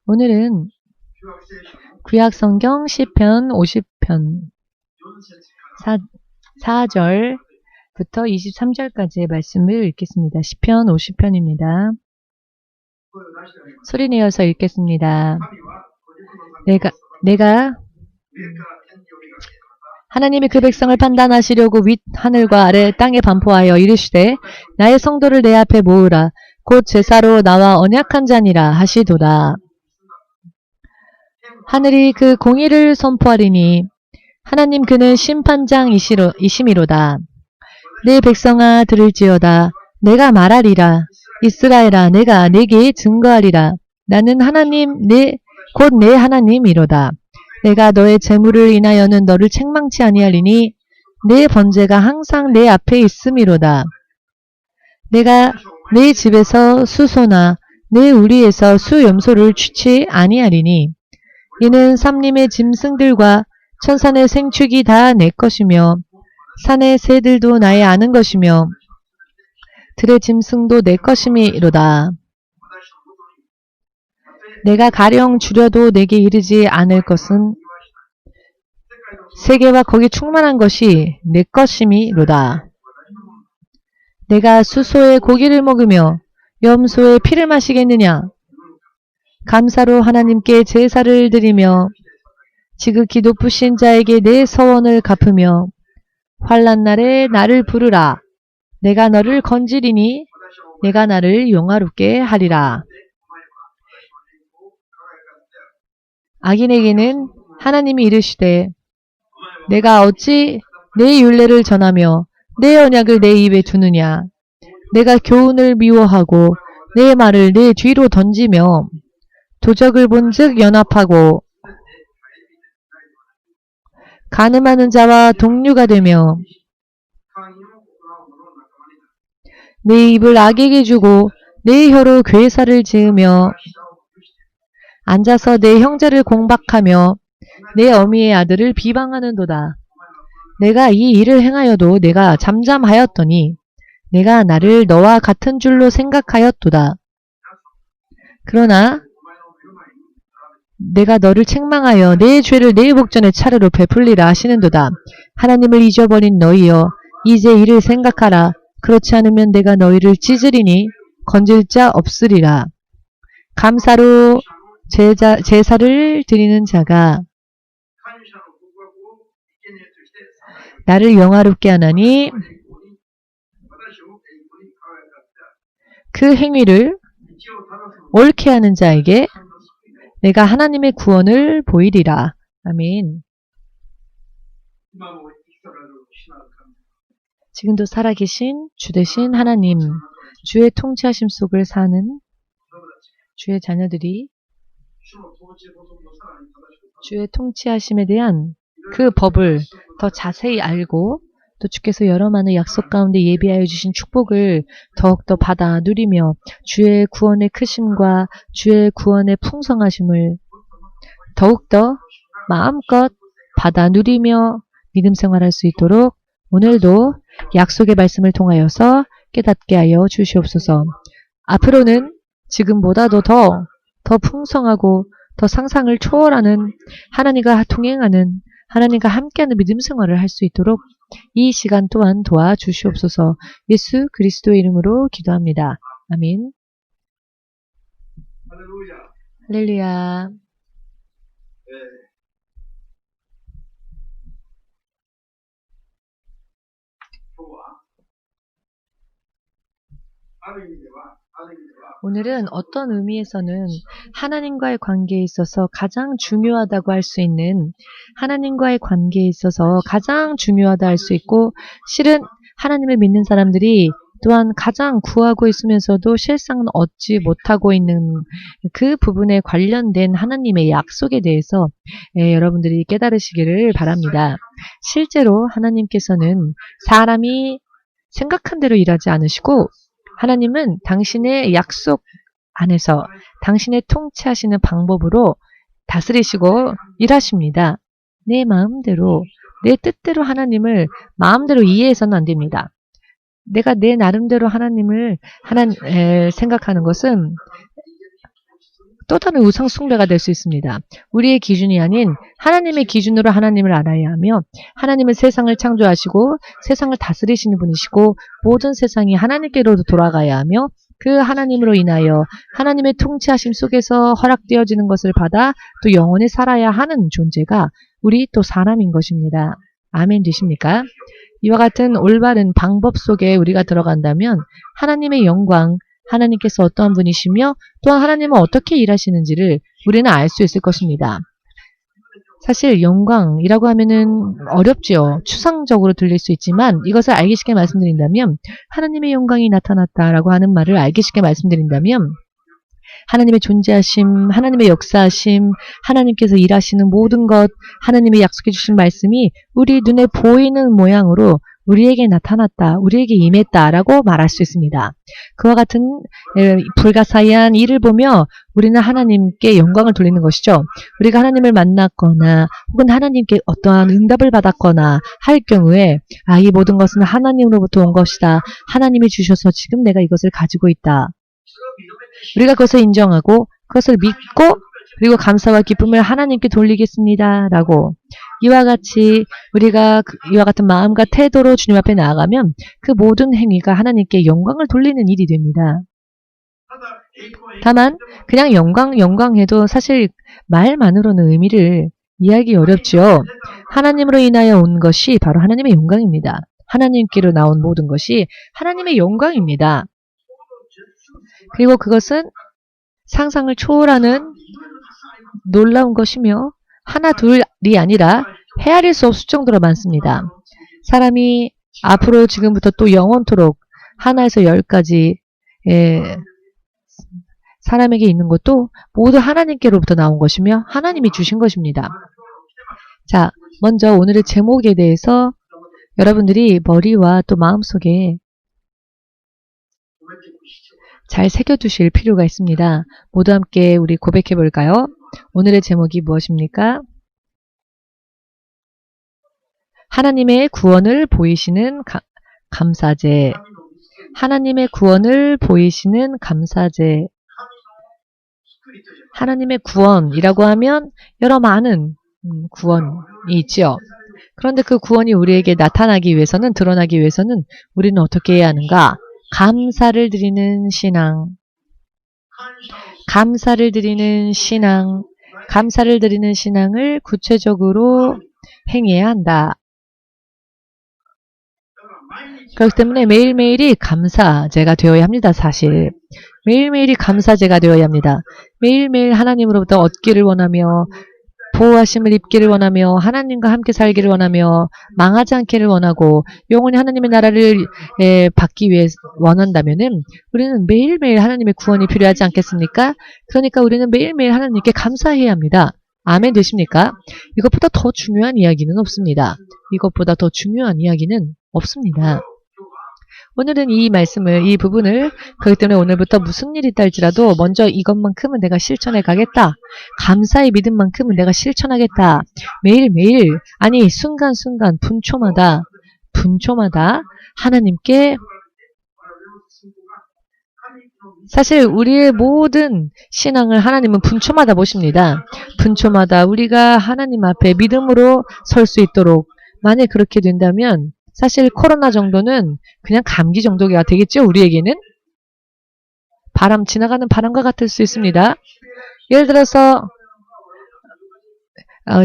오늘은 구약성경 시편 50편 4절부터 23절까지의 말씀을 읽겠습니다. 시편 50편입니다. 소리내어서 읽겠습니다. 내가 하나님이 그 백성을 판단하시려고 윗 하늘과 아래 땅에 반포하여 이르시되 나의 성도를 내 앞에 모으라. 곧 제사로 나와 언약한 자니라 하시도다. 하늘이 그 공의를 선포하리니 하나님 그는 심판장이시미로다. 내 백성아 들을지어다. 내가 말하리라. 이스라엘아 내가 내게 증거하리라. 나는 하나님 곧 내 하나님이로다. 내가 너의 재물을 인하여는 너를 책망치 아니하리니 내 번제가 항상 내 앞에 있음이로다. 내가 내 집에서 수소나 내 우리에서 수염소를 취치 아니하리니 이는 삼림의 짐승들과 천산의 생축이 다 내 것이며 산의 새들도 나의 아는 것이며 들의 짐승도 내 것이미로다. 내가 가령 줄여도 내게 이르지 않을 것은 세계와 거기 충만한 것이 내 것이미로다. 내가 수소의 고기를 먹으며 염소의 피를 마시겠느냐? 감사로 하나님께 제사를 드리며 지극히 높으신 자에게 내 서원을 갚으며 환난 날에 나를 부르라. 내가 너를 건지리니 내가 나를 영화롭게 하리라. 악인에게는 하나님이 이르시되 내가 어찌 내 율례를 전하며 내 언약을 내 입에 두느냐. 내가 교훈을 미워하고 내 말을 내 뒤로 던지며 도적을 본즉 연합하고 간음하는 자와 동류가 되며 내 입을 악에게 주고 내 혀로 괴사를 지으며 앉아서 내 형제를 공박하며 내 어미의 아들을 비방하는도다. 내가 이 일을 행하여도 내가 잠잠하였더니 내가 나를 너와 같은 줄로 생각하였도다. 그러나 내가 너를 책망하여 내 죄를 내 복전에 차례로 베풀리라 하시는도다. 하나님을 잊어버린 너희여 이제 이를 생각하라. 그렇지 않으면 내가 너희를 찢으리니 건질 자 없으리라. 감사로 제사를 드리는 자가 나를 영화롭게 하나니 그 행위를 옳게 하는 자에게 내가 하나님의 구원을 보이리라. 아멘. 지금도 살아계신 주되신 하나님, 주의 통치하심 속을 사는 주의 자녀들이 주의 통치하심에 대한 그 법을 더 자세히 알고 또 주께서 여러 많은 약속 가운데 예비하여 주신 축복을 더욱더 받아 누리며 주의 구원의 크심과 주의 구원의 풍성하심을 더욱더 마음껏 받아 누리며 믿음 생활할 수 있도록 오늘도 약속의 말씀을 통하여서 깨닫게 하여 주시옵소서. 앞으로는 지금보다도 더 풍성하고 더 상상을 초월하는 하나님과 동행하는 하나님과 함께하는 믿음 생활을 할 수 있도록 이 시간 또한 도와주시옵소서. 예수 그리스도의 이름으로 기도합니다. 아멘. 할렐루야. 오늘은 어떤 의미에서는 하나님과의 관계에 있어서 가장 중요하다고 할 수 있는 하나님과의 관계에 있어서 가장 중요하다 할 수 있고 실은 하나님을 믿는 사람들이 또한 가장 구하고 있으면서도 실상은 얻지 못하고 있는 그 부분에 관련된 하나님의 약속에 대해서 여러분들이 깨달으시기를 바랍니다. 실제로 하나님께서는 사람이 생각한 대로 일하지 않으시고 하나님은 당신의 약속 안에서 당신의 통치하시는 방법으로 다스리시고 일하십니다. 내 마음대로, 내 뜻대로 하나님을 마음대로 이해해서는 안 됩니다. 내가 내 나름대로 하나님을 생각하는 것은 또 다른 우상 숭배가 될 수 있습니다. 우리의 기준이 아닌 하나님의 기준으로 하나님을 알아야 하며 하나님은 세상을 창조하시고 세상을 다스리시는 분이시고 모든 세상이 하나님께로 돌아가야 하며 그 하나님으로 인하여 하나님의 통치하심 속에서 허락되어지는 것을 받아 또 영원히 살아야 하는 존재가 우리 또 사람인 것입니다. 아멘 되십니까? 이와 같은 올바른 방법 속에 우리가 들어간다면 하나님의 영광, 하나님께서 어떠한 분이시며 또한 하나님은 어떻게 일하시는지를 우리는 알 수 있을 것입니다. 사실 영광이라고 하면은 어렵지요. 추상적으로 들릴 수 있지만 이것을 알기 쉽게 말씀드린다면 하나님의 영광이 나타났다라고 하는 말을 알기 쉽게 말씀드린다면 하나님의 존재하심, 하나님의 역사하심, 하나님께서 일하시는 모든 것, 하나님이 약속해 주신 말씀이 우리 눈에 보이는 모양으로 우리에게 나타났다, 우리에게 임했다라고 말할 수 있습니다. 그와 같은 불가사의한 일을 보며 우리는 하나님께 영광을 돌리는 것이죠. 우리가 하나님을 만났거나 혹은 하나님께 어떠한 응답을 받았거나 할 경우에 이 모든 것은 하나님으로부터 온 것이다. 하나님이 주셔서 지금 내가 이것을 가지고 있다. 우리가 그것을 인정하고 그것을 믿고 그리고 감사와 기쁨을 하나님께 돌리겠습니다. 라고 이와 같이 우리가 이와 같은 마음과 태도로 주님 앞에 나아가면 그 모든 행위가 하나님께 영광을 돌리는 일이 됩니다. 다만 그냥 영광 해도 사실 말만으로는 의미를 이해하기 어렵죠. 하나님으로 인하여 온 것이 바로 하나님의 영광입니다. 하나님께로 나온 모든 것이 하나님의 영광입니다. 그리고 그것은 상상을 초월하는 놀라운 것이며 하나 둘이 아니라 헤아릴 수 없을 정도로 많습니다. 사람이 앞으로 지금부터 또 영원토록 하나에서 10까지 사람에게 있는 것도 모두 하나님께로부터 나온 것이며 하나님이 주신 것입니다. 자, 먼저 오늘의 제목에 대해서 여러분들이 머리와 또 마음속에 잘 새겨두실 필요가 있습니다. 모두 함께 우리 고백해 볼까요? 오늘의 제목이 무엇입니까? 하나님의 구원을 보이시는 감사제. 하나님의 구원을 보이시는 감사제. 하나님의 구원이라고 하면 여러 많은 구원이 있죠. 그런데 그 구원이 우리에게 나타나기 위해서는, 드러나기 위해서는 우리는 어떻게 해야 하는가? 감사를 드리는 신앙. 감사를 드리는 신앙. 감사를 드리는 신앙을 구체적으로 행해야 한다. 그렇기 때문에 매일매일이 감사제가 되어야 합니다. 사실 매일매일이 감사제가 되어야 합니다. 매일매일 하나님으로부터 얻기를 원하며 보호하심을 입기를 원하며 하나님과 함께 살기를 원하며 망하지 않기를 원하고 영원히 하나님의 나라를 받기 위해 원한다면은 우리는 매일매일 하나님의 구원이 필요하지 않겠습니까? 그러니까 우리는 매일매일 하나님께 감사해야 합니다. 아멘 되십니까? 이것보다 더 중요한 이야기는 없습니다. 이것보다 더 중요한 이야기는 없습니다. 오늘은 이 말씀을, 이 부분을 그렇기 때문에 오늘부터 무슨 일이 있다 할지라도 먼저 이것만큼은 내가 실천해 가겠다. 감사의 믿음만큼은 내가 실천하겠다. 매일매일, 아니 순간순간 분초마다 하나님께 사실 우리의 모든 신앙을 하나님은 분초마다 보십니다. 분초마다 우리가 하나님 앞에 믿음으로 설 수 있도록 만약 그렇게 된다면 사실 코로나 정도는 그냥 감기 정도가 되겠죠. 우리에게는 지나가는 바람과 같을 수 있습니다. 예를 들어서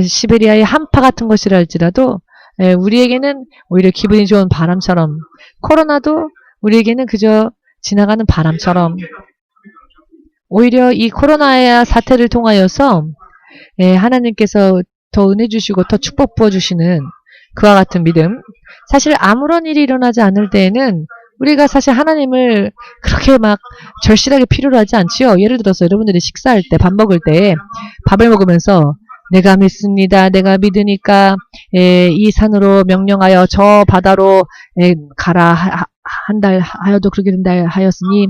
시베리아의 한파 같은 것이라 할지라도 우리에게는 오히려 기분이 좋은 바람처럼, 코로나도 우리에게는 그저 지나가는 바람처럼, 오히려 이 코로나의 사태를 통하여서 하나님께서 더 은혜 주시고 더 축복 부어주시는 그와 같은 믿음. 사실 아무런 일이 일어나지 않을 때에는 우리가 사실 하나님을 그렇게 막 절실하게 필요로 하지 않지요. 예를 들어서 여러분들이 식사할 때, 밥 먹을 때 밥을 먹으면서 내가 믿습니다. 내가 믿으니까 이 산으로 명령하여 저 바다로 가라 한 달 하여도 그렇게 된다 하였으니,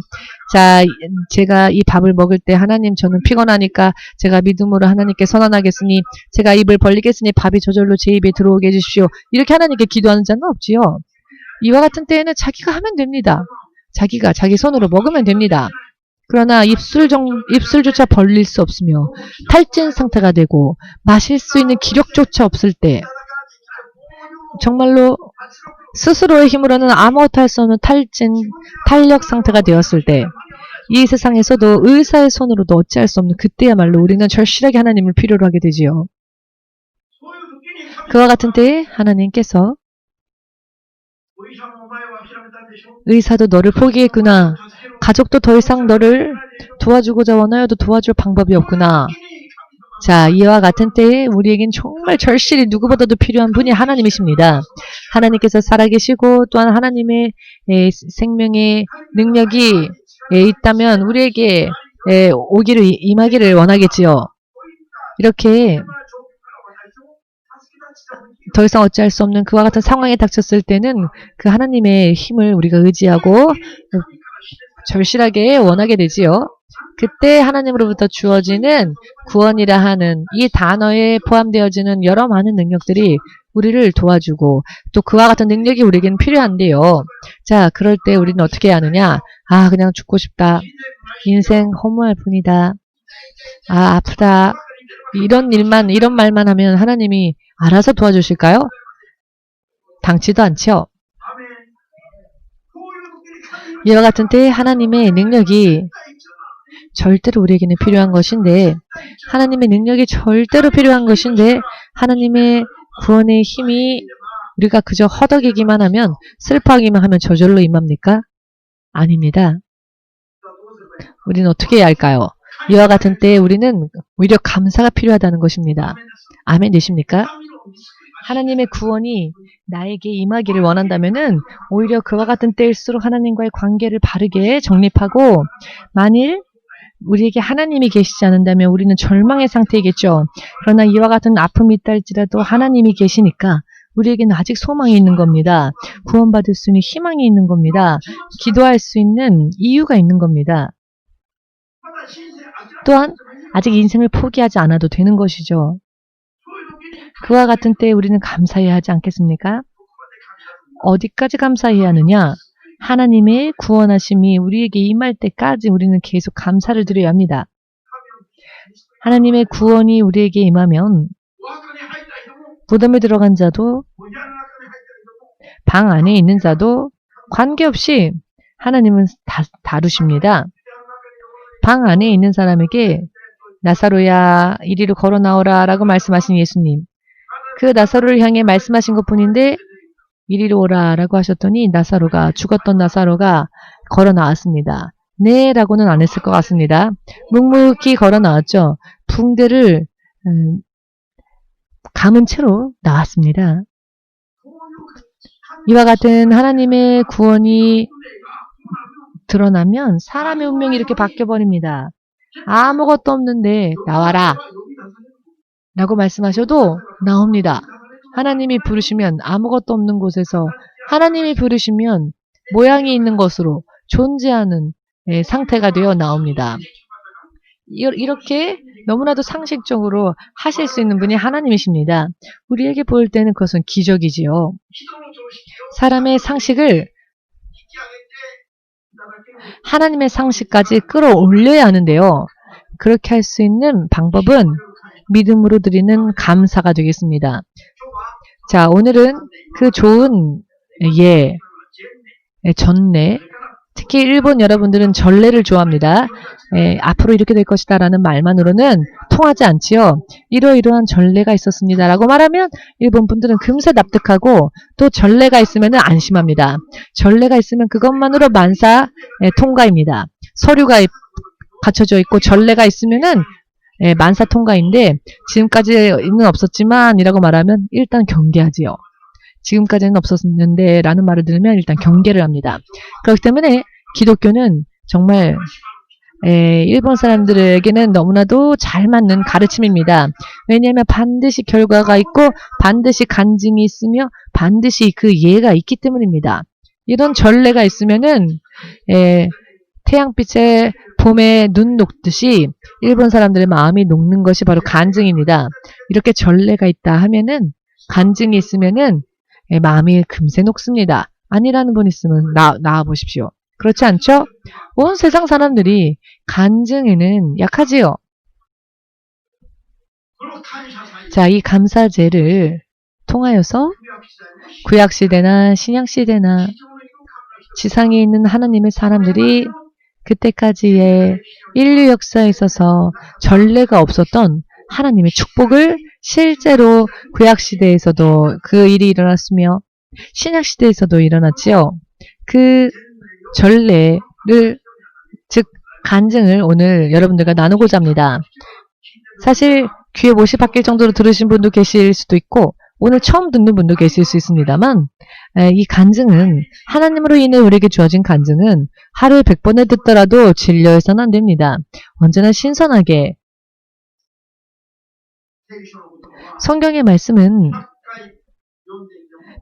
자, 제가 이 밥을 먹을 때 하나님 저는 피곤하니까 제가 믿음으로 하나님께 선언하겠으니 제가 입을 벌리겠으니 밥이 저절로 제 입에 들어오게 해주십시오. 이렇게 하나님께 기도하는 자는 없지요. 이와 같은 때에는 자기가 하면 됩니다. 자기가 자기 손으로 먹으면 됩니다. 그러나 입술조차 벌릴 수 없으며 탈진 상태가 되고 마실 수 있는 기력조차 없을 때, 정말로 스스로의 힘으로는 아무것도 할 수 없는 탄력 상태가 되었을 때, 이 세상에서도 의사의 손으로도 어찌할 수 없는 그때야말로 우리는 절실하게 하나님을 필요로 하게 되지요. 그와 같은 때에 하나님께서 의사도 너를 포기했구나. 가족도 더 이상 너를 도와주고자 원하여도 도와줄 방법이 없구나. 자, 이와 같은 때에 우리에겐 정말 절실히 누구보다도 필요한 분이 하나님이십니다. 하나님께서 살아계시고 또한 하나님의 생명의 능력이 있다면 우리에게 임하기를 원하겠지요. 이렇게 더 이상 어찌할 수 없는 그와 같은 상황에 닥쳤을 때는 그 하나님의 힘을 우리가 의지하고 절실하게 원하게 되지요. 그때 하나님으로부터 주어지는 구원이라 하는 이 단어에 포함되어지는 여러 많은 능력들이 우리를 도와주고 또 그와 같은 능력이 우리에게는 필요한데요. 자, 그럴 때 우리는 어떻게 하느냐? 아, 그냥 죽고 싶다. 인생 허무할 뿐이다. 아, 아프다. 이런 말만 하면 하나님이 알아서 도와주실까요? 당치도 않죠. 이와 같은 때에 하나님의 능력이 절대로 우리에게는 필요한 것인데, 하나님의 능력이 절대로 필요한 것인데, 하나님의 구원의 힘이 우리가 그저 허덕이기만 하면, 슬퍼하기만 하면 저절로 임합니까? 아닙니다. 우리는 어떻게 해야 할까요? 이와 같은 때에 우리는 오히려 감사가 필요하다는 것입니다. 아멘 되십니까? 하나님의 구원이 나에게 임하기를 원한다면은 오히려 그와 같은 때일수록 하나님과의 관계를 바르게 정립하고, 만일 우리에게 하나님이 계시지 않는다면 우리는 절망의 상태이겠죠. 그러나 이와 같은 아픔이 있달지라도 하나님이 계시니까 우리에게는 아직 소망이 있는 겁니다. 구원받을 수 있는 희망이 있는 겁니다. 기도할 수 있는 이유가 있는 겁니다. 또한 아직 인생을 포기하지 않아도 되는 것이죠. 그와 같은 때에 우리는 감사해야 하지 않겠습니까? 어디까지 감사해야 하느냐? 하나님의 구원하심이 우리에게 임할 때까지 우리는 계속 감사를 드려야 합니다. 하나님의 구원이 우리에게 임하면 무덤에 들어간 자도 방 안에 있는 자도 관계없이 하나님은 다루십니다. 방 안에 있는 사람에게 나사로야 이리로 걸어 나오라 라고 말씀하신 예수님, 그 나사로를 향해 말씀하신 것뿐인데 이리로 오라 라고 하셨더니 죽었던 나사로가 걸어 나왔습니다. 네 라고는 안 했을 것 같습니다. 묵묵히 걸어 나왔죠. 붕대를 감은 채로 나왔습니다. 이와 같은 하나님의 구원이 드러나면 사람의 운명이 이렇게 바뀌어버립니다. 아무것도 없는데 나와라 라고 말씀하셔도 나옵니다. 하나님이 부르시면 아무것도 없는 곳에서, 하나님이 부르시면 모양이 있는 것으로 존재하는 상태가 되어 나옵니다. 이렇게 너무나도 상식적으로 하실 수 있는 분이 하나님이십니다. 우리에게 보일 때는 그것은 기적이지요. 사람의 상식을 하나님의 상식까지 끌어올려야 하는데요. 그렇게 할 수 있는 방법은 믿음으로 드리는 감사가 되겠습니다. 자, 오늘은 그 좋은 전례, 특히 일본 여러분들은 전례를 좋아합니다. 앞으로 이렇게 될 것이다 라는 말만으로는 통하지 않지요. 이러이러한 전례가 있었습니다 라고 말하면 일본 분들은 금세 납득하고 또 전례가 있으면 안심합니다. 전례가 있으면 그것만으로 만사 통과입니다. 서류가 갖춰져 있고 전례가 있으면은 만사 통과인데, 지금까지는 없었지만 이라고 말하면 일단 경계하지요. 지금까지는 없었는데 라는 말을 들으면 일단 경계를 합니다. 그렇기 때문에 기독교는 정말 일본 사람들에게는 너무나도 잘 맞는 가르침입니다. 왜냐하면 반드시 결과가 있고 반드시 간증이 있으며 반드시 그 예가 있기 때문입니다. 이런 전례가 있으면은 태양빛에 봄에 눈 녹듯이 일본 사람들의 마음이 녹는 것이 바로 간증입니다. 이렇게 전례가 있다 하면은, 간증이 있으면은 마음이 금세 녹습니다. 아니라는 분 있으면 나와 보십시오. 그렇지 않죠? 온 세상 사람들이 간증에는 약하지요. 자, 이 감사제를 통하여서 구약시대나 신약시대나 지상에 있는 하나님의 사람들이 그때까지의 인류 역사에 있어서 전례가 없었던 하나님의 축복을 실제로 구약시대에서도 그 일이 일어났으며 신약시대에서도 일어났지요. 그 전례를, 즉 간증을 오늘 여러분들과 나누고자 합니다. 사실 귀에 못이 박힐 정도로 들으신 분도 계실 수도 있고 오늘 처음 듣는 분도 계실 수 있습니다만, 이 간증은, 하나님으로 인해 우리에게 주어진 간증은 하루에 100번을 듣더라도 진료해서는 안 됩니다. 언제나 신선하게. 성경의 말씀은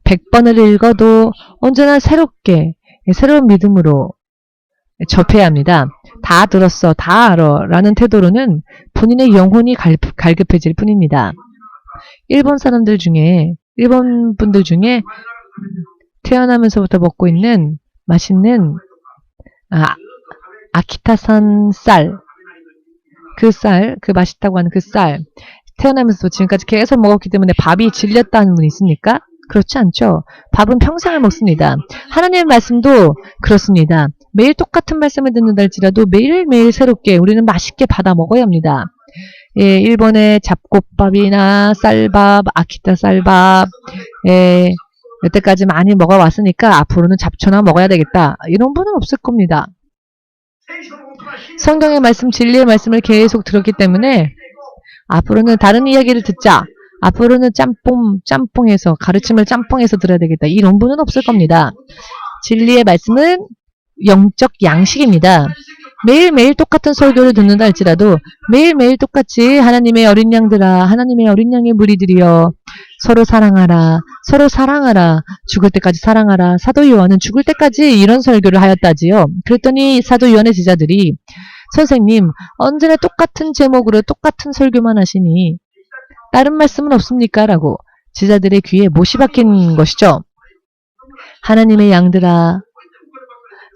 100번을 읽어도 언제나 새롭게, 새로운 믿음으로 접해야 합니다. 다 들었어, 다 알아 라는 태도로는 본인의 영혼이 갈급해질 뿐입니다. 일본 분들 중에 태어나면서부터 먹고 있는 맛있는 아키타산 쌀, 그 맛있다고 하는 그 쌀, 태어나면서 지금까지 계속 먹었기 때문에 밥이 질렸다는 분 있습니까? 그렇지 않죠. 밥은 평생을 먹습니다. 하나님의 말씀도 그렇습니다. 매일 똑같은 말씀을 듣는다 할지라도 매일매일 새롭게 우리는 맛있게 받아 먹어야 합니다. 예, 일본의 잡곡밥이나 쌀밥, 아키타 쌀밥, 예, 여태까지 많이 먹어왔으니까 앞으로는 잡초나 먹어야 되겠다. 이런 분은 없을 겁니다. 성경의 말씀, 진리의 말씀을 계속 들었기 때문에 앞으로는 다른 이야기를 듣자. 앞으로는 짬뽕에서, 가르침을 짬뽕에서 들어야 되겠다. 이런 분은 없을 겁니다. 진리의 말씀은 영적 양식입니다. 매일매일 똑같은 설교를 듣는다 할지라도 매일매일 똑같이 하나님의 어린 양들아, 하나님의 어린 양의 무리들이여, 서로 사랑하라, 서로 사랑하라, 죽을 때까지 사랑하라. 사도 요한은 죽을 때까지 이런 설교를 하였다지요. 그랬더니 사도 요한의 제자들이, 선생님, 언제나 똑같은 제목으로 똑같은 설교만 하시니 다른 말씀은 없습니까? 라고 제자들의 귀에 못이 박힌 것이죠. 하나님의 양들아,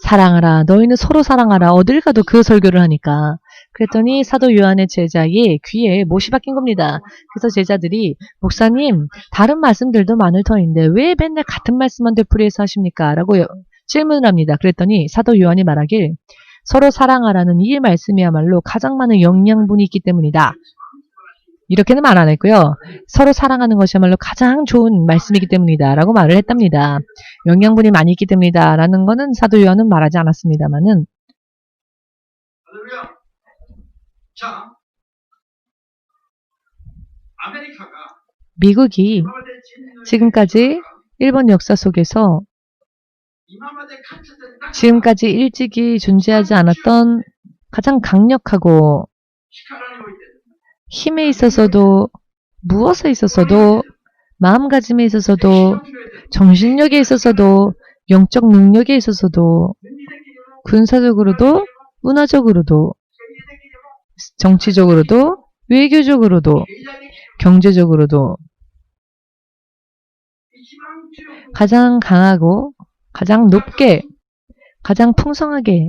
사랑하라. 너희는 서로 사랑하라. 어딜 가도 그 설교를 하니까. 그랬더니 사도 요한의 제자의 귀에 못이 박힌 겁니다. 그래서 제자들이, 목사님, 다른 말씀들도 많을 터인데 왜 맨날 같은 말씀만 되풀이해서 하십니까? 라고 질문을 합니다. 그랬더니 사도 요한이 말하길, 서로 사랑하라는 이 말씀이야말로 가장 많은 영양분이 있기 때문이다. 이렇게는 말 안 했고요. 서로 사랑하는 것이야말로 가장 좋은 말씀이기 때문이다 라고 말을 했답니다. 영양분이 많이 있기 때문이다 라는 거는 사도 요한은 말하지 않았습니다만은, 미국이 지금까지 일본 역사 속에서 지금까지 일찍이 존재하지 않았던 가장 강력하고 힘에 있어서도, 무엇에 있어서도, 마음가짐에 있어서도, 정신력에 있어서도, 영적 능력에 있어서도, 군사적으로도, 문화적으로도, 정치적으로도, 외교적으로도, 경제적으로도 가장 강하고 가장 높게, 가장 풍성하게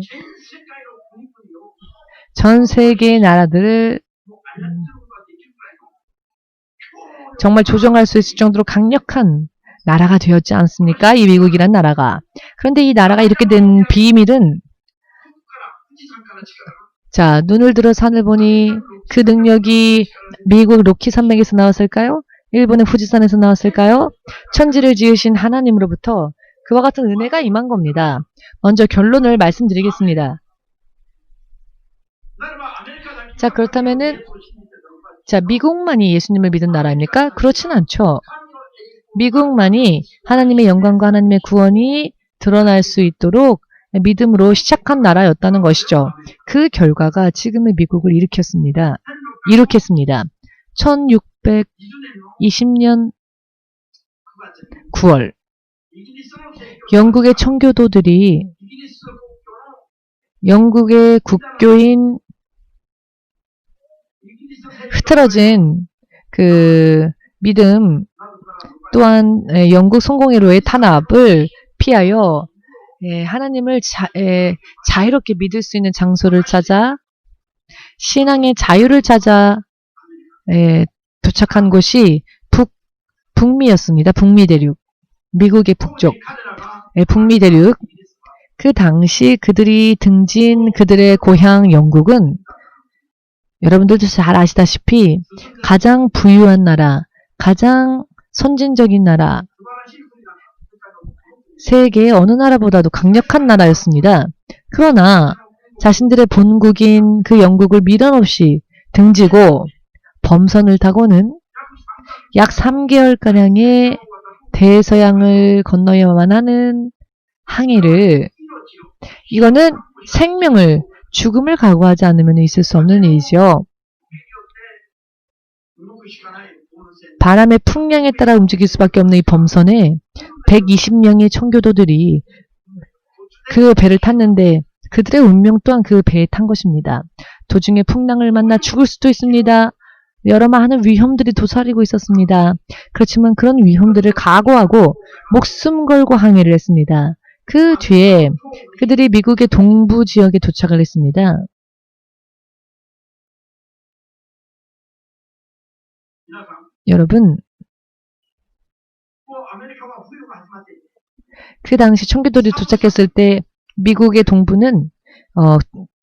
전 세계의 나라들을 정말 조종할 수 있을 정도로 강력한 나라가 되었지 않습니까? 이 미국이란 나라가. 그런데 이 나라가 이렇게 된 비밀은, 자, 눈을 들어 산을 보니 그 능력이 미국 로키 산맥에서 나왔을까요? 일본의 후지산에서 나왔을까요? 천지를 지으신 하나님으로부터 그와 같은 은혜가 임한 겁니다. 먼저 결론을 말씀드리겠습니다. 자, 그렇다면은, 자, 미국만이 예수님을 믿은 나라입니까? 그렇진 않죠. 미국만이 하나님의 영광과 하나님의 구원이 드러날 수 있도록 믿음으로 시작한 나라였다는 것이죠. 그 결과가 지금의 미국을 일으켰습니다. 1620년 9월 영국의 청교도들이 영국의 국교인 흐트러진 그 믿음, 또한 영국 성공회로의 탄압을 피하여 하나님을 자유롭게 믿을 수 있는 장소를 찾아 신앙의 자유를 찾아 도착한 곳이 북미였습니다. 북미 대륙. 미국의 북쪽. 북미 대륙. 그 당시 그들이 등진 그들의 고향 영국은 여러분들도 잘 아시다시피 가장 부유한 나라, 가장 선진적인 나라, 세계의 어느 나라보다도 강력한 나라였습니다. 그러나 자신들의 본국인 그 영국을 미련 없이 등지고 범선을 타고는 약 3개월가량의 대서양을 건너야만 하는 항해를, 이거는 생명을, 죽음을 각오하지 않으면 있을 수 없는 일이죠. 바람의 풍량에 따라 움직일 수밖에 없는 이 범선에 120명의 청교도들이 그 배를 탔는데 그들의 운명 또한 그 배에 탄 것입니다. 도중에 풍랑을 만나 죽을 수도 있습니다. 여러 많은 위험들이 도사리고 있었습니다. 그렇지만 그런 위험들을 각오하고 목숨 걸고 항해를 했습니다. 그 뒤에 그들이 미국의 동부 지역에 도착을 했습니다. 여러분, 그 당시 청교도들이 도착했을 때 미국의 동부는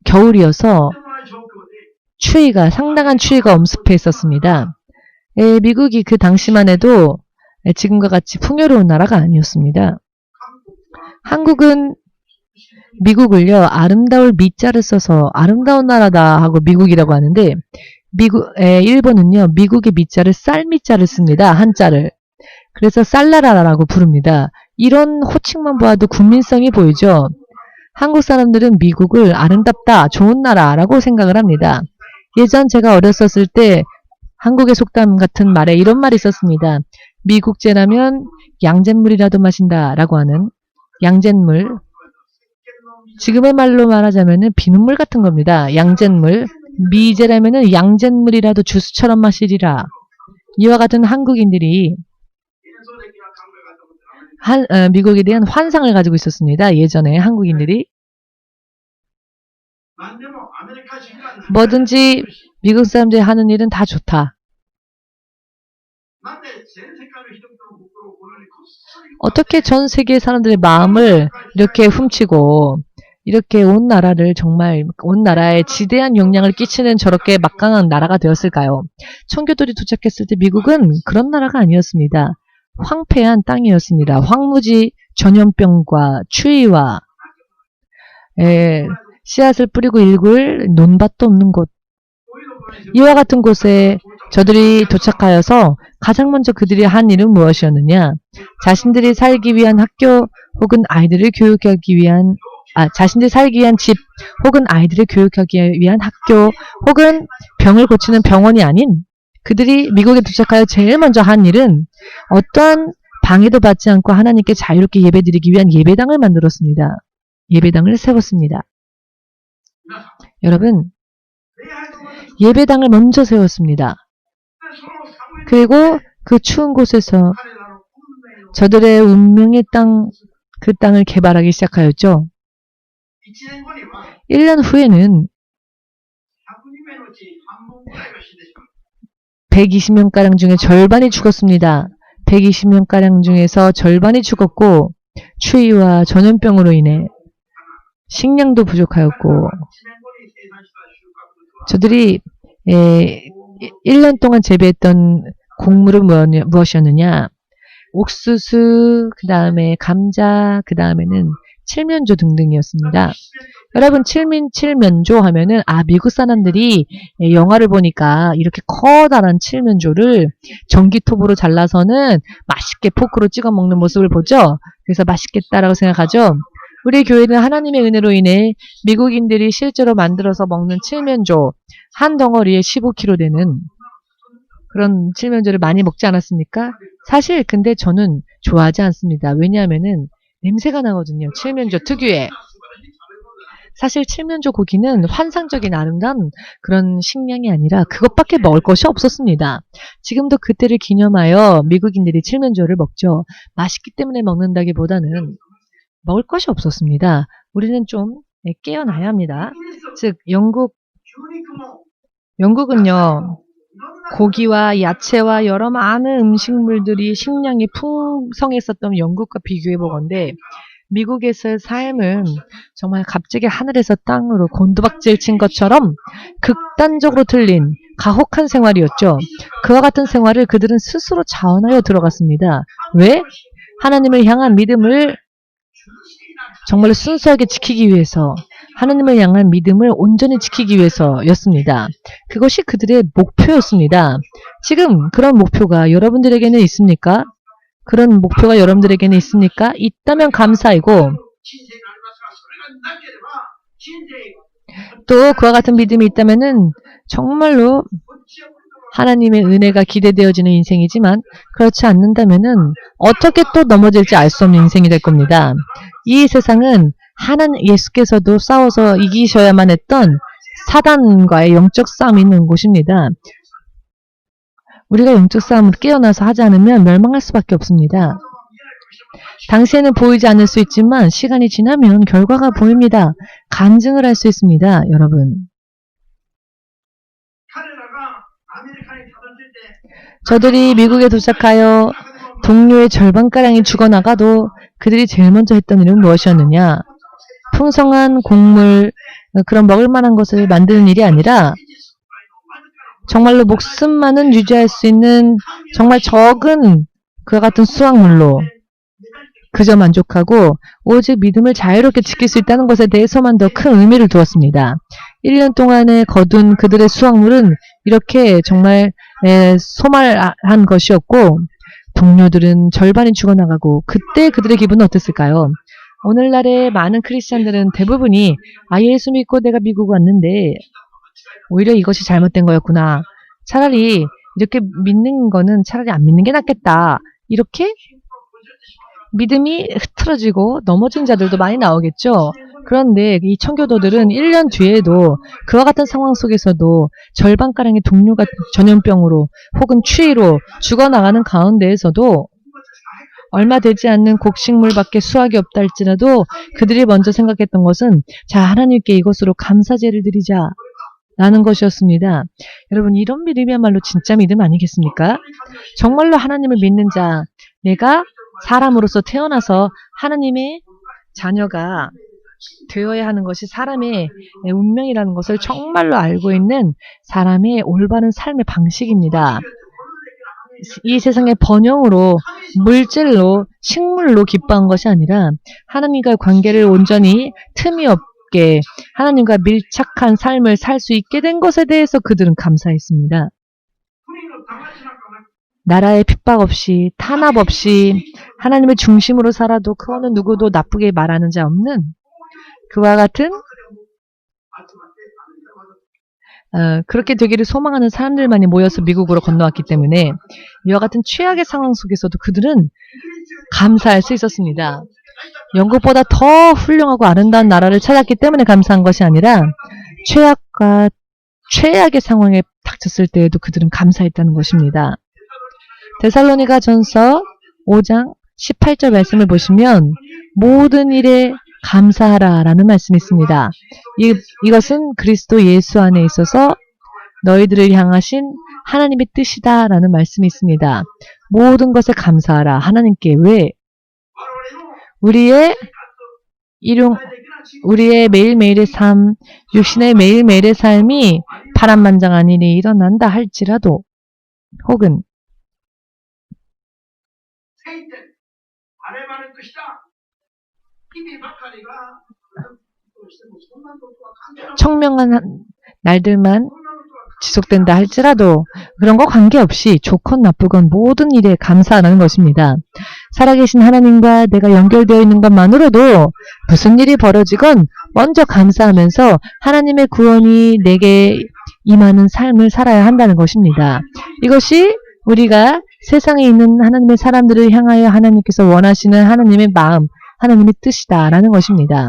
겨울이어서 상당한 추위가 엄습해 있었습니다. 미국이 그 당시만 해도 지금과 같이 풍요로운 나라가 아니었습니다. 한국은 미국을요, 아름다울 미자를 써서 아름다운 나라다 하고 미국이라고 하는데, 일본은요, 미국의 미자를 쌀미자를 씁니다. 한자를. 그래서 쌀나라라고 부릅니다. 이런 호칭만 보아도 국민성이 보이죠. 한국 사람들은 미국을 아름답다, 좋은 나라라고 생각을 합니다. 예전 제가 어렸었을 때 한국의 속담 같은 말에 이런 말이 있었습니다. 미국제라면 양잿물이라도 마신다 라고 하는, 양잿물. 지금의 말로 말하자면 비눗물 같은 겁니다. 양잿물. 미제라면 양잿물이라도 주스처럼 마시리라. 이와 같은 한국인들이 미국에 대한 환상을 가지고 있었습니다. 예전에 한국인들이. 뭐든지 미국 사람들이 하는 일은 다 좋다. 어떻게 전 세계 사람들의 마음을 이렇게 훔치고 이렇게 온 나라를 정말 온 나라에 지대한 영향을 끼치는 저렇게 막강한 나라가 되었을까요? 청교도들이 도착했을 때 미국은 그런 나라가 아니었습니다. 황폐한 땅이었습니다. 황무지, 전염병과 추위와 씨앗을 뿌리고 일굴 논밭도 없는 곳. 이와 같은 곳에 저들이 도착하여서 가장 먼저 그들이 한 일은 무엇이었느냐? 자신들이 살기 위한 학교 혹은 아이들을 교육하기 위한 자신들이 살기 위한 집 혹은 아이들을 교육하기 위한 학교 혹은 병을 고치는 병원이 아닌 그들이 미국에 도착하여 제일 먼저 한 일은 어떠한 방해도 받지 않고 하나님께 자유롭게 예배드리기 위한 예배당을 만들었습니다. 예배당을 세웠습니다. 여러분, 예배당을 먼저 세웠습니다. 그리고 그 추운 곳에서 저들의 운명의 땅, 그 땅을 개발하기 시작하였죠. 1년 후에는 120명가량 중에 절반이 죽었습니다. 120명가량 중에서 절반이 죽었고 추위와 전염병으로 인해 식량도 부족하였고 저들이 1년 동안 재배했던 곡물은 무엇이었느냐? 옥수수, 그 다음에 감자, 그 다음에는 칠면조 등등이었습니다. 여러분, 칠면조 하면은 미국 사람들이 영화를 보니까 이렇게 커다란 칠면조를 전기톱으로 잘라서는 맛있게 포크로 찍어 먹는 모습을 보죠. 그래서 맛있겠다라고 생각하죠. 우리 교회는 하나님의 은혜로 인해 미국인들이 실제로 만들어서 먹는 칠면조 한 덩어리에 15kg 되는 그런 칠면조를 많이 먹지 않았습니까? 사실 근데 저는 좋아하지 않습니다. 왜냐하면은 냄새가 나거든요. 칠면조 특유의. 사실 칠면조 고기는 환상적인 아름다운 그런 식량이 아니라 그것밖에 먹을 것이 없었습니다. 지금도 그때를 기념하여 미국인들이 칠면조를 먹죠. 맛있기 때문에 먹는다기보다는 먹을 것이 없었습니다. 우리는 좀 깨어나야 합니다. 즉 영국은요, 고기와 야채와 여러 많은 음식물들이 식량이 풍성했었던 영국과 비교해 보건대 미국에서의 삶은 정말 갑자기 하늘에서 땅으로 곤두박질 친 것처럼 극단적으로 틀린 가혹한 생활이었죠. 그와 같은 생활을 그들은 스스로 자원하여 들어갔습니다. 왜? 하나님을 향한 믿음을 정말 순수하게 지키기 위해서, 하나님을 향한 믿음을 온전히 지키기 위해서였습니다. 그것이 그들의 목표였습니다. 지금 그런 목표가 여러분들에게는 있습니까? 그런 목표가 여러분들에게는 있습니까? 있다면 감사이고, 또 그와 같은 믿음이 있다면은 정말로 하나님의 은혜가 기대되어지는 인생이지만, 그렇지 않는다면은 어떻게 또 넘어질지 알 수 없는 인생이 될 겁니다. 이 세상은 예수께서도 싸워서 이기셔야만 했던 사단과의 영적 싸움이 있는 곳입니다. 우리가 영적 싸움을 깨어나서 하지 않으면 멸망할 수밖에 없습니다. 당시에는 보이지 않을 수 있지만 시간이 지나면 결과가 보입니다. 간증을 할 수 있습니다, 여러분. 저들이 미국에 도착하여 동료의 절반가량이 죽어나가도 그들이 제일 먼저 했던 일은 무엇이었느냐? 풍성한 곡물, 그런 먹을 만한 것을 만드는 일이 아니라 정말로 목숨만은 유지할 수 있는 정말 적은 그와 같은 수확물로 그저 만족하고 오직 믿음을 자유롭게 지킬 수 있다는 것에 대해서만 더 큰 의미를 두었습니다. 1년 동안에 거둔 그들의 수확물은 이렇게 정말 소말한 것이었고 동료들은 절반이 죽어나가고 그때 그들의 기분은 어땠을까요? 오늘날의 많은 크리스찬들은 대부분이 예수 믿고 내가 미국 왔는데 오히려 이것이 잘못된 거였구나. 차라리 이렇게 믿는 거는 차라리 안 믿는 게 낫겠다. 이렇게 믿음이 흐트러지고 넘어진 자들도 많이 나오겠죠. 그런데 이 청교도들은 1년 뒤에도 그와 같은 상황 속에서도 절반가량의 동료가 전염병으로 혹은 추위로 죽어나가는 가운데에서도 얼마 되지 않는 곡식물밖에 수확이 없다 할지라도 그들이 먼저 생각했던 것은 자, 하나님께 이것으로 감사제를 드리자 라는 것이었습니다. 여러분, 이런 믿음이야말로 진짜 믿음 아니겠습니까? 정말로 하나님을 믿는 자, 내가 사람으로서 태어나서 하나님의 자녀가 되어야 하는 것이 사람의 운명이라는 것을 정말로 알고 있는 사람의 올바른 삶의 방식입니다. 이 세상의 번영으로, 물질로, 식물로 기뻐한 것이 아니라 하나님과의 관계를 온전히 틈이 없게 하나님과 밀착한 삶을 살 수 있게 된 것에 대해서 그들은 감사했습니다. 나라의 핍박 없이, 탄압 없이 하나님의 중심으로 살아도 그 어느 누구도 나쁘게 말하는 자 없는 그와 같은 그렇게 되기를 소망하는 사람들만이 모여서 미국으로 건너왔기 때문에 이와 같은 최악의 상황 속에서도 그들은 감사할 수 있었습니다. 영국보다 더 훌륭하고 아름다운 나라를 찾았기 때문에 감사한 것이 아니라 최악과 최악의 상황에 닥쳤을 때에도 그들은 감사했다는 것입니다. 데살로니가 전서 5장 18절 말씀을 보시면 모든 일에 감사하라 라는 말씀이 있습니다. 이것은 그리스도 예수 안에 있어서 너희들을 향하신 하나님의 뜻이다 라는 말씀이 있습니다. 모든 것에 감사하라. 하나님께. 왜? 우리의 매일매일의 삶, 육신의 매일매일의 삶이 파란만장한 일이 일어난다 할지라도 혹은 청명한 날들만 지속된다 할지라도 그런 거 관계없이 좋건 나쁘건 모든 일에 감사하라는 것입니다. 살아계신 하나님과 내가 연결되어 있는 것만으로도 무슨 일이 벌어지건 먼저 감사하면서 하나님의 구원이 내게 임하는 삶을 살아야 한다는 것입니다. 이것이 우리가 세상에 있는 하나님의 사람들을 향하여 하나님께서 원하시는 하나님의 마음, 하나님의 뜻이다라는 것입니다.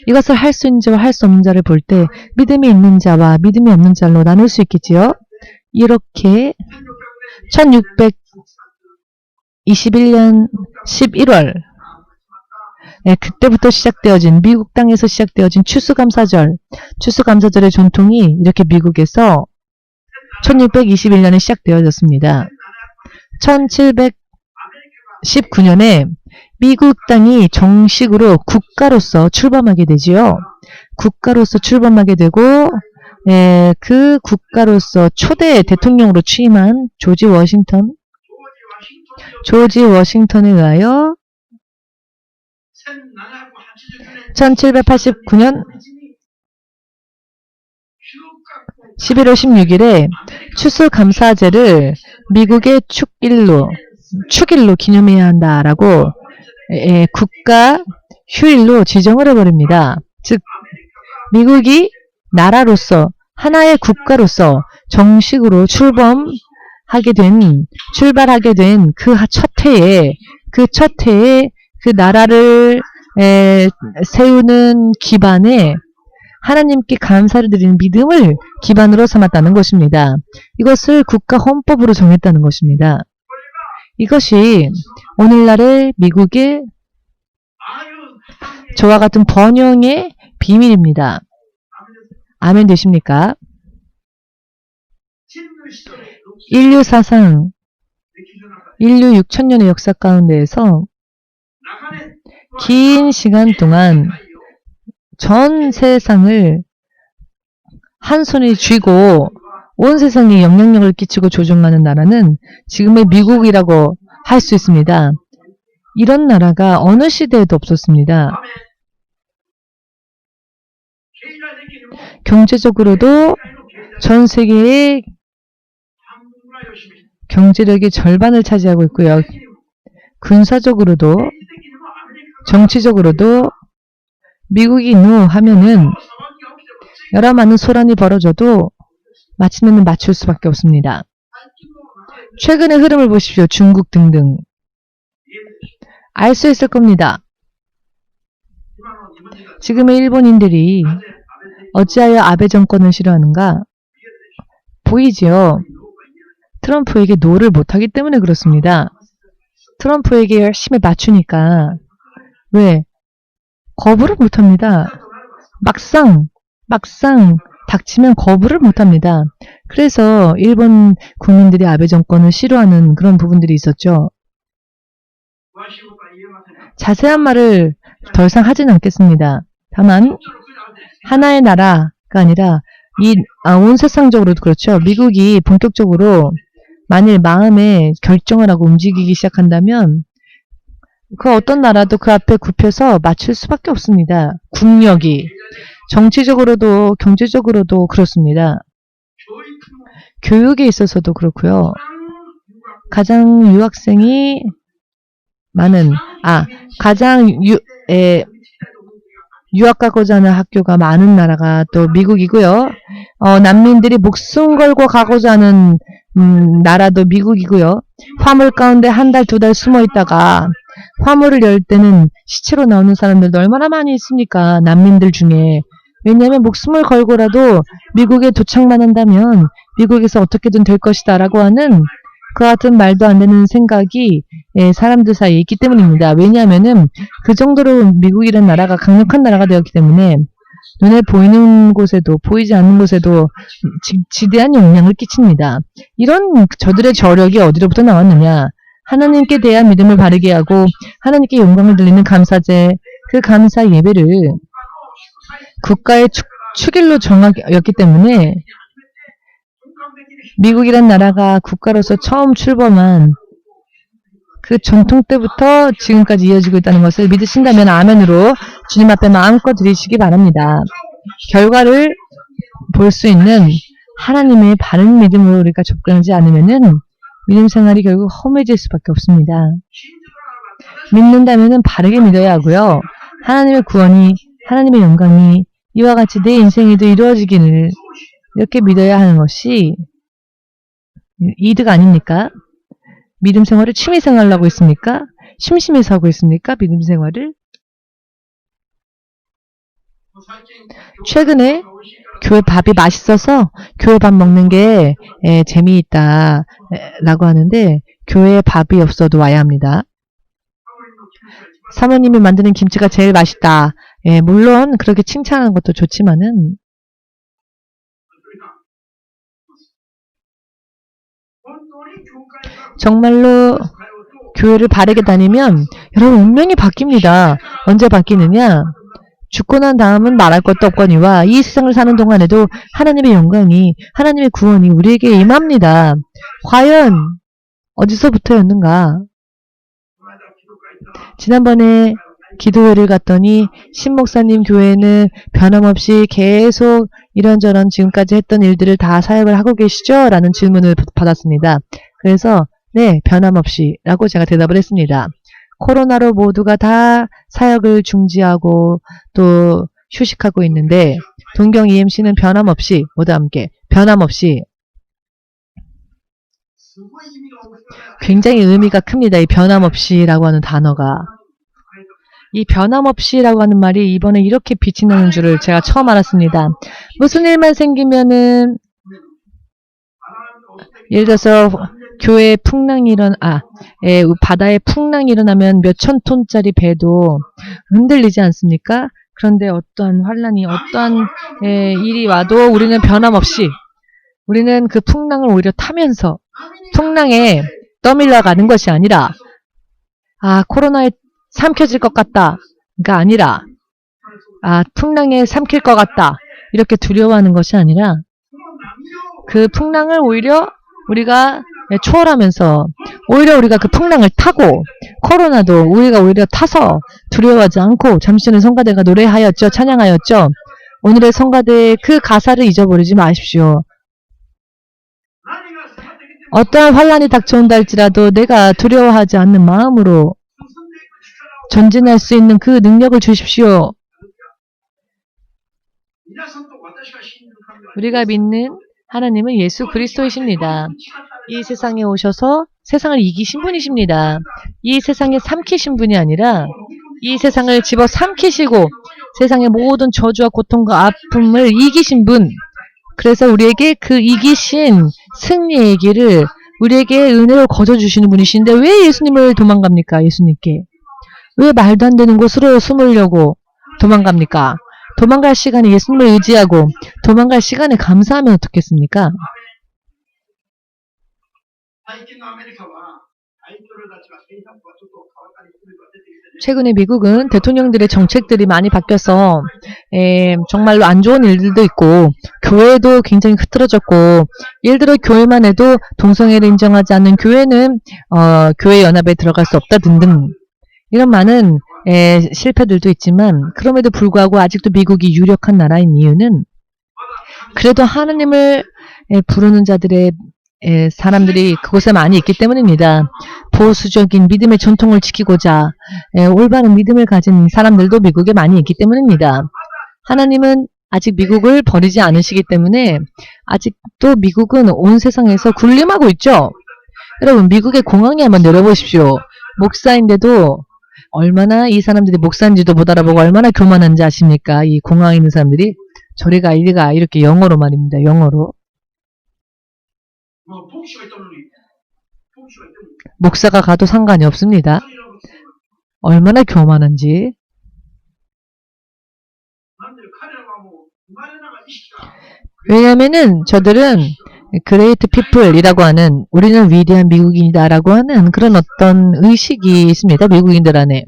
이것을 할 수 있는 자와 할 수 없는 자를 볼 때 믿음이 있는 자와 믿음이 없는 자로 나눌 수 있겠지요. 이렇게 1621년 11월 그때부터 시작되어진 미국 땅에서 시작되어진 추수감사절의 전통이 이렇게 미국에서 1621년에 시작되어졌습니다. 1719년에 미국 땅이 정식으로 국가로서 출범하게 되지요. 국가로서 출범하게 되고 그 국가로서 초대 대통령으로 취임한 조지 워싱턴에 의하여 1789년 11월 16일에 추수감사제를 미국의 축일로 기념해야 한다라고 국가 휴일로 지정을 해버립니다. 즉 미국이 나라로서 하나의 국가로서 정식으로 출발하게 된 그 첫 해에 그 나라를 세우는 기반에 하나님께 감사를 드리는 믿음을 기반으로 삼았다는 것입니다. 이것을 국가 헌법으로 정했다는 것입니다. 이것이 오늘날의 미국의 저와 같은 번영의 비밀입니다. 아멘 되십니까? 인류 사상, 인류 6천년의 역사 가운데에서 긴 시간 동안 전 세상을 한 손에 쥐고 온 세상에 영향력을 끼치고 조종하는 나라는 지금의 미국이라고 할 수 있습니다. 이런 나라가 어느 시대에도 없었습니다. 경제적으로도 전 세계의 경제력의 절반을 차지하고 있고요. 군사적으로도 정치적으로도 미국이 하면은 여러 많은 소란이 벌어져도 마침내는 맞출 수밖에 없습니다. 최근의 흐름을 보십시오. 중국 등등. 알 수 있을 겁니다. 지금의 일본인들이 어찌하여 아베 정권을 싫어하는가? 보이지요? 트럼프에게 노를 못하기 때문에 그렇습니다. 트럼프에게 열심히 맞추니까 왜? 거부를 못합니다. 막상 닥치면 거부를 못합니다. 그래서 일본 국민들이 아베 정권을 싫어하는 그런 부분들이 있었죠. 자세한 말을 더 이상 하진 않겠습니다. 다만 하나의 나라가 아니라 온 세상적으로도 그렇죠. 미국이 본격적으로 만일 마음에 결정을 하고 움직이기 시작한다면 그 어떤 나라도 그 앞에 굽혀서 맞출 수밖에 없습니다. 국력이. 정치적으로도 경제적으로도 그렇습니다. 교육에 있어서도 그렇고요. 가장 유학생이 많은 가장 유학 가고자 하는 학교가 많은 나라가 또 미국이고요. 난민들이 목숨 걸고 가고자 하는 나라도 미국이고요. 화물 가운데 한 달, 두 달 숨어 있다가 화물을 열 때는 시체로 나오는 사람들도 얼마나 많이 있습니까? 난민들 중에. 왜냐하면 목숨을 걸고라도 미국에 도착만 한다면 미국에서 어떻게든 될 것이다 라고 하는 그 같은 말도 안 되는 생각이 사람들 사이에 있기 때문입니다. 왜냐하면은 그 정도로 미국이라는 나라가 강력한 나라가 되었기 때문에 눈에 보이는 곳에도 보이지 않는 곳에도 지대한 영향을 끼칩니다. 이런 저들의 저력이 어디로부터 나왔느냐? 하나님께 대한 믿음을 바르게 하고 하나님께 영광을 돌리는 감사제, 그 감사 예배를 국가의 축일로 정하였기 때문에 미국이란 나라가 국가로서 처음 출범한 그 전통 때부터 지금까지 이어지고 있다는 것을 믿으신다면 아멘으로 주님 앞에 마음껏 드리시기 바랍니다. 결과를 볼 수 있는 하나님의 바른 믿음으로 우리가 접근하지 않으면은 믿음 생활이 결국 험해질 수밖에 없습니다. 믿는다면은 바르게 믿어야 하고요. 하나님의 구원이, 하나님의 영광이 이와 같이 내 인생에도 이루어지기를 이렇게 믿어야 하는 것이 이득 아닙니까? 믿음 생활을 취미 생활로 하고 있습니까? 심심해서 하고 있습니까? 믿음 생활을? 최근에 교회 밥이 맛있어서 교회 밥 먹는 게 재미있다 라고 하는데 교회에 밥이 없어도 와야 합니다. 사모님이 만드는 김치가 제일 맛있다. 예, 물론 그렇게 칭찬하는 것도 좋지만은 정말로 교회를 바르게 다니면 여러분 운명이 바뀝니다. 언제 바뀌느냐? 죽고 난 다음은 말할 것도 없거니와 이 세상을 사는 동안에도 하나님의 영광이, 하나님의 구원이 우리에게 임합니다. 과연 어디서부터였는가? 지난번에 기도회를 갔더니 신목사님 교회는 변함없이 계속 이런저런 지금까지 했던 일들을 다 사역을 하고 계시죠? 라는 질문을 받았습니다. 그래서 네, 변함없이 라고 제가 대답을 했습니다. 코로나로 모두가 다 사역을 중지하고 또 휴식하고 있는데 동경 EMC는 변함없이 모두 함께 변함없이 굉장히 의미가 큽니다. 이 변함없이라고 하는 단어가. 이 변함없이라고 하는 말이 이번에 이렇게 빛이 나는 줄을 제가 처음 알았습니다. 무슨 일만 생기면은 예를 들어서 교회에 풍랑이 바다에 풍랑이 일어나면 몇천 톤짜리 배도 흔들리지 않습니까? 그런데 어떠한 환란이, 어떠한 일이 와도 우리는 변함없이 우리는 그 풍랑을 오히려 타면서 풍랑에 떠밀려 가는 것이 아니라 코로나에 삼켜질 것 같다. 가 아니라 풍랑에 삼킬 것 같다. 이렇게 두려워하는 것이 아니라 그 풍랑을 오히려 우리가 초월하면서 오히려 우리가 그 풍랑을 타고 코로나도 우리가 오히려 타서 두려워하지 않고 잠시 전에 성가대가 노래하였죠. 찬양하였죠. 오늘의 성가대의 그 가사를 잊어버리지 마십시오. 어떠한 환란이 닥쳐온다 할지라도 내가 두려워하지 않는 마음으로 전진할 수 있는 그 능력을 주십시오. 우리가 믿는 하나님은 예수 그리스도이십니다. 이 세상에 오셔서 세상을 이기신 분이십니다. 이 세상에 삼키신 분이 아니라 이 세상을 집어 삼키시고 세상의 모든 저주와 고통과 아픔을 이기신 분. 그래서 우리에게 그 이기신 승리의 길을 우리에게 은혜로 거저주시는 분이신데 왜 예수님을 도망갑니까? 예수님께. 왜 말도 안 되는 곳으로 숨으려고 도망갑니까? 도망갈 시간에 예수님을 의지하고 도망갈 시간에 감사하면 어떻겠습니까? 최근에 미국은 대통령들의 정책들이 많이 바뀌어서 정말로 안 좋은 일들도 있고 교회도 굉장히 흐트러졌고 예를 들어 교회만 해도 동성애를 인정하지 않는 교회는 교회 연합에 들어갈 수 없다 등등 이런 많은 실패들도 있지만 그럼에도 불구하고 아직도 미국이 유력한 나라인 이유는 그래도 하나님을 부르는 자들의 사람들이 그곳에 많이 있기 때문입니다. 보수적인 믿음의 전통을 지키고자 올바른 믿음을 가진 사람들도 미국에 많이 있기 때문입니다. 하나님은 아직 미국을 버리지 않으시기 때문에 아직도 미국은 온 세상에서 군림하고 있죠. 여러분 미국의 공항에 한번 내려보십시오. 목사인데도 얼마나 이 사람들이 목사인지도 못 알아보고 얼마나 교만한지 아십니까? 이 공항에 있는 사람들이 저리가 이리가 이렇게 영어로 말입니다. 영어로. 목사가 가도 상관이 없습니다. 얼마나 교만한지. 왜냐면은 저들은 그레이트 피플이라고 하는 우리는 위대한 미국인이다라고 하는 그런 어떤 의식이 있습니다. 미국인들 안에.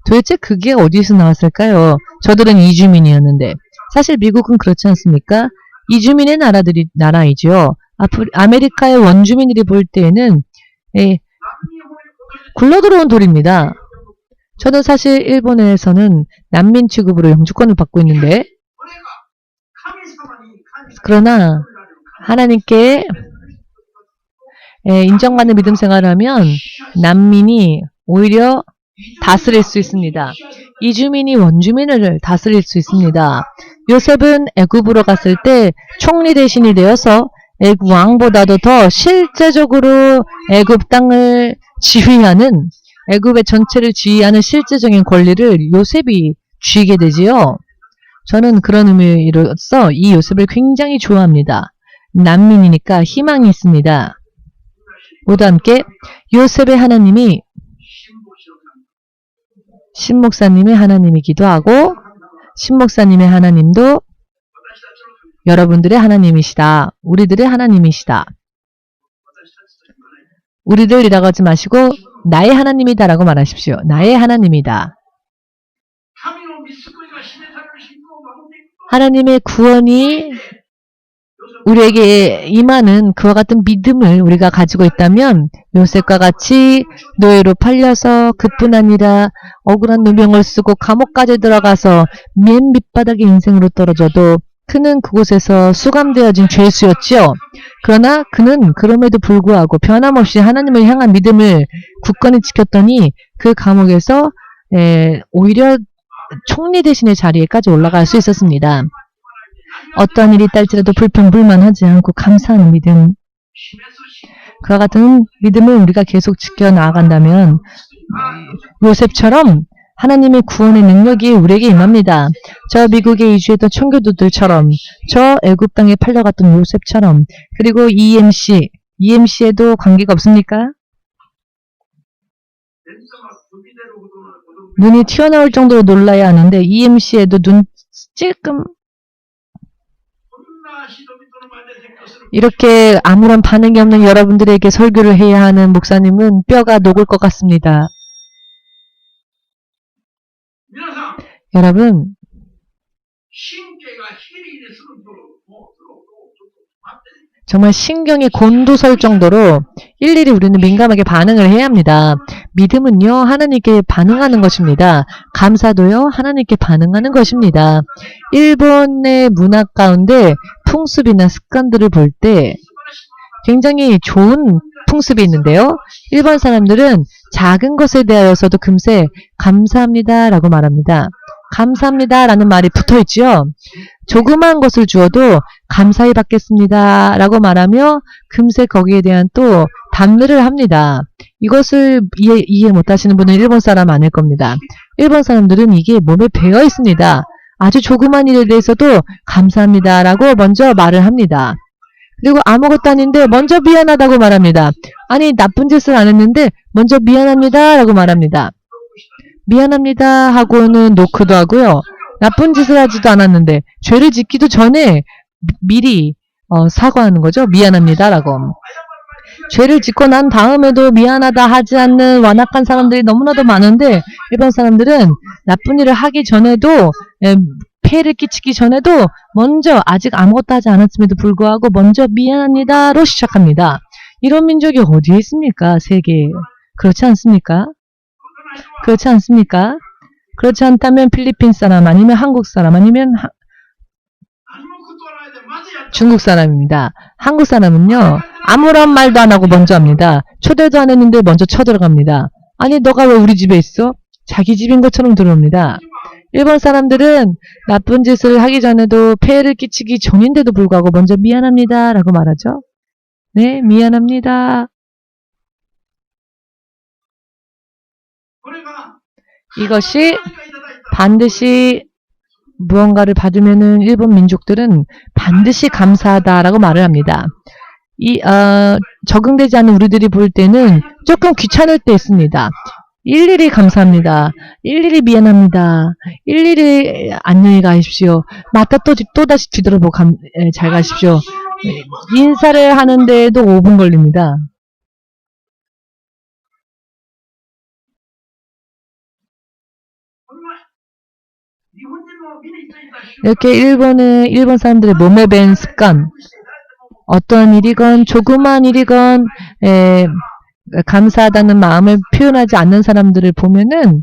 도대체 그게 어디서 나왔을까요? 저들은 이주민이었는데 사실 미국은 그렇지 않습니까? 이주민의 나라이죠. 아메리카의 원주민들이 볼 때에는 굴러들어온 돌입니다. 저는 사실 일본에서는 난민 취급으로 영주권을 받고 있는데 그러나 하나님께 인정받는 믿음 생활을 하면 난민이 오히려 다스릴 수 있습니다. 이주민이 원주민을 다스릴 수 있습니다. 요셉은 애굽으로 갔을 때 총리 대신이 되어서 애굽 왕보다도 더 실제적으로 애굽 땅을 지휘하는 애굽의 전체를 지휘하는 실제적인 권리를 요셉이 쥐게 되지요. 저는 그런 의미로서 이 요셉을 굉장히 좋아합니다. 난민이니까 희망이 있습니다. 모두 함께 요셉의 하나님이 신목사님의 하나님이기도 하고 신목사님의 하나님도 여러분들의 하나님이시다. 우리들의 하나님이시다. 우리들이라고 하지 마시고 나의 하나님이다라고 말하십시오. 나의 하나님이다. 하나님의 구원이 우리에게 임하는 그와 같은 믿음을 우리가 가지고 있다면 요셉과 같이 노예로 팔려서 그뿐 아니라 억울한 누명을 쓰고 감옥까지 들어가서 맨 밑바닥의 인생으로 떨어져도 그는 그곳에서 수감되어진 죄수였지요. 그러나 그는 그럼에도 불구하고 변함없이 하나님을 향한 믿음을 굳건히 지켰더니 그 감옥에서 오히려 총리 대신의 자리에까지 올라갈 수 있었습니다. 어떠한 일이 있달지라도 불평불만하지 않고 감사하는 믿음, 그와 같은 믿음을 우리가 계속 지켜나간다면 요셉처럼 하나님의 구원의 능력이 우리에게 임합니다. 저 미국에 이주했던 청교도들처럼, 저 애굽 땅에 팔려갔던 요셉처럼, 그리고 EMC에도 관계가 없습니까? 눈이 튀어나올 정도로 놀라야 하는데 EMC에도 눈 찔끔 이렇게 아무런 반응이 없는 여러분들에게 설교를 해야 하는 목사님은 뼈가 녹을 것 같습니다. 여러분, 정말 신경이 곤두설 정도로 일일이 우리는 민감하게 반응을 해야 합니다. 믿음은요, 하나님께 반응하는 것입니다. 감사도요, 하나님께 반응하는 것입니다. 일본의 문화 가운데 풍습이나 습관들을 볼 때 굉장히 좋은 풍습이 있는데요. 일본 사람들은 작은 것에 대하여서도 금세 감사합니다 라고 말합니다. 감사합니다 라는 말이 붙어있지요. 조그마한 것을 주어도 감사히 받겠습니다 라고 말하며 금세 거기에 대한 또 담례를 합니다. 이것을 이해 못하시는 분은 일본 사람 아닐 겁니다. 일본 사람들은 이게 몸에 배어 있습니다. 아주 조그만 일에 대해서도 감사합니다 라고 먼저 말을 합니다. 그리고 아무것도 아닌데 먼저 미안하다고 말합니다. 아니 나쁜 짓을 안 했는데 먼저 미안합니다 라고 말합니다. 미안합니다 하고는 노크도 하고요. 나쁜 짓을 하지도 않았는데 죄를 짓기도 전에 미리 사과하는 거죠. 미안합니다 라고. 죄를 짓고 난 다음에도 미안하다 하지 않는 완악한 사람들이 너무나도 많은데 일본 사람들은 나쁜 일을 하기 전에도 피해를 끼치기 전에도 먼저 아직 아무것도 하지 않았음에도 불구하고 먼저 미안합니다로 시작합니다. 이런 민족이 어디에 있습니까? 세계에. 그렇지 않습니까? 그렇지 않습니까? 그렇지 않다면 필리핀 사람 아니면 한국 사람 아니면 중국 사람입니다. 한국 사람은요. 아무런 말도 안 하고 먼저 합니다. 초대도 안 했는데 먼저 쳐들어갑니다. 아니 너가 왜 우리 집에 있어? 자기 집인 것처럼 들어옵니다. 일본 사람들은 나쁜 짓을 하기 전에도 폐해를 끼치기 전인데도 불구하고 먼저 미안합니다 라고 말하죠. 네, 미안합니다. 이것이 반드시 무언가를 받으면은 일본 민족들은 반드시 감사하다라고 말을 합니다. 적응되지 않은 우리들이 볼 때는 조금 귀찮을 때 있습니다. 일일이 감사합니다. 일일이 미안합니다. 일일이 안녕히 가십시오. 맞다 또다시 뒤돌아보고 잘 가십시오. 인사를 하는데도 5분 걸립니다. 이렇게 일본 사람들의 몸에 밴 습관, 어떤 일이건 조그만 일이건 감사하다는 마음을 표현하지 않는 사람들을 보면은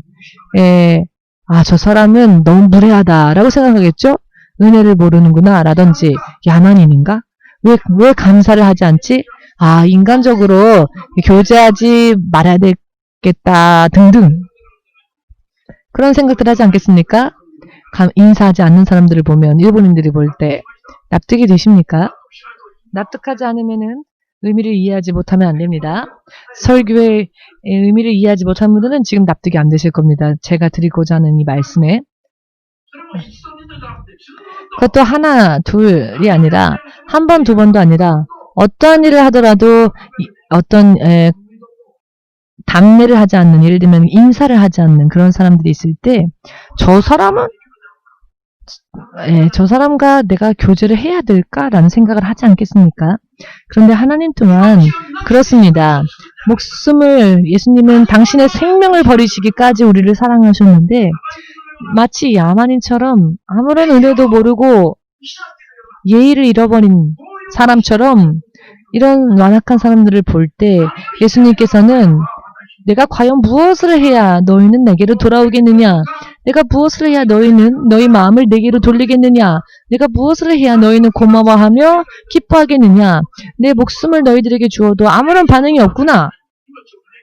저 사람은 너무 무례하다라고 생각하겠죠? 은혜를 모르는구나 라든지 야만인인가? 왜 감사를 하지 않지? 인간적으로 교제하지 말아야 되겠다 등등 그런 생각들 하지 않겠습니까? 인사하지 않는 사람들을 보면 일본인들이 볼 때 납득이 되십니까? 납득하지 않으면은 의미를 이해하지 못하면 안 됩니다. 설교의 의미를 이해하지 못한 분들은 지금 납득이 안 되실 겁니다. 제가 드리고자 하는 이 말씀에. 그것도 하나, 둘이 아니라 한 번, 두 번도 아니라 어떠한 일을 하더라도 어떤 답례를 하지 않는, 예를 들면 인사를 하지 않는 그런 사람들이 있을 때 저 사람은 저 사람과 내가 교제를 해야 될까라는 생각을 하지 않겠습니까? 그런데 하나님 또한 그렇습니다. 예수님은 당신의 생명을 버리시기까지 우리를 사랑하셨는데 마치 야만인처럼 아무런 은혜도 모르고 예의를 잃어버린 사람처럼 이런 완악한 사람들을 볼 때 예수님께서는 내가 과연 무엇을 해야 너희는 내게로 돌아오겠느냐? 내가 무엇을 해야 너희는 너희 마음을 내게로 돌리겠느냐? 내가 무엇을 해야 너희는 고마워하며 기뻐하겠느냐? 내 목숨을 너희들에게 주어도 아무런 반응이 없구나.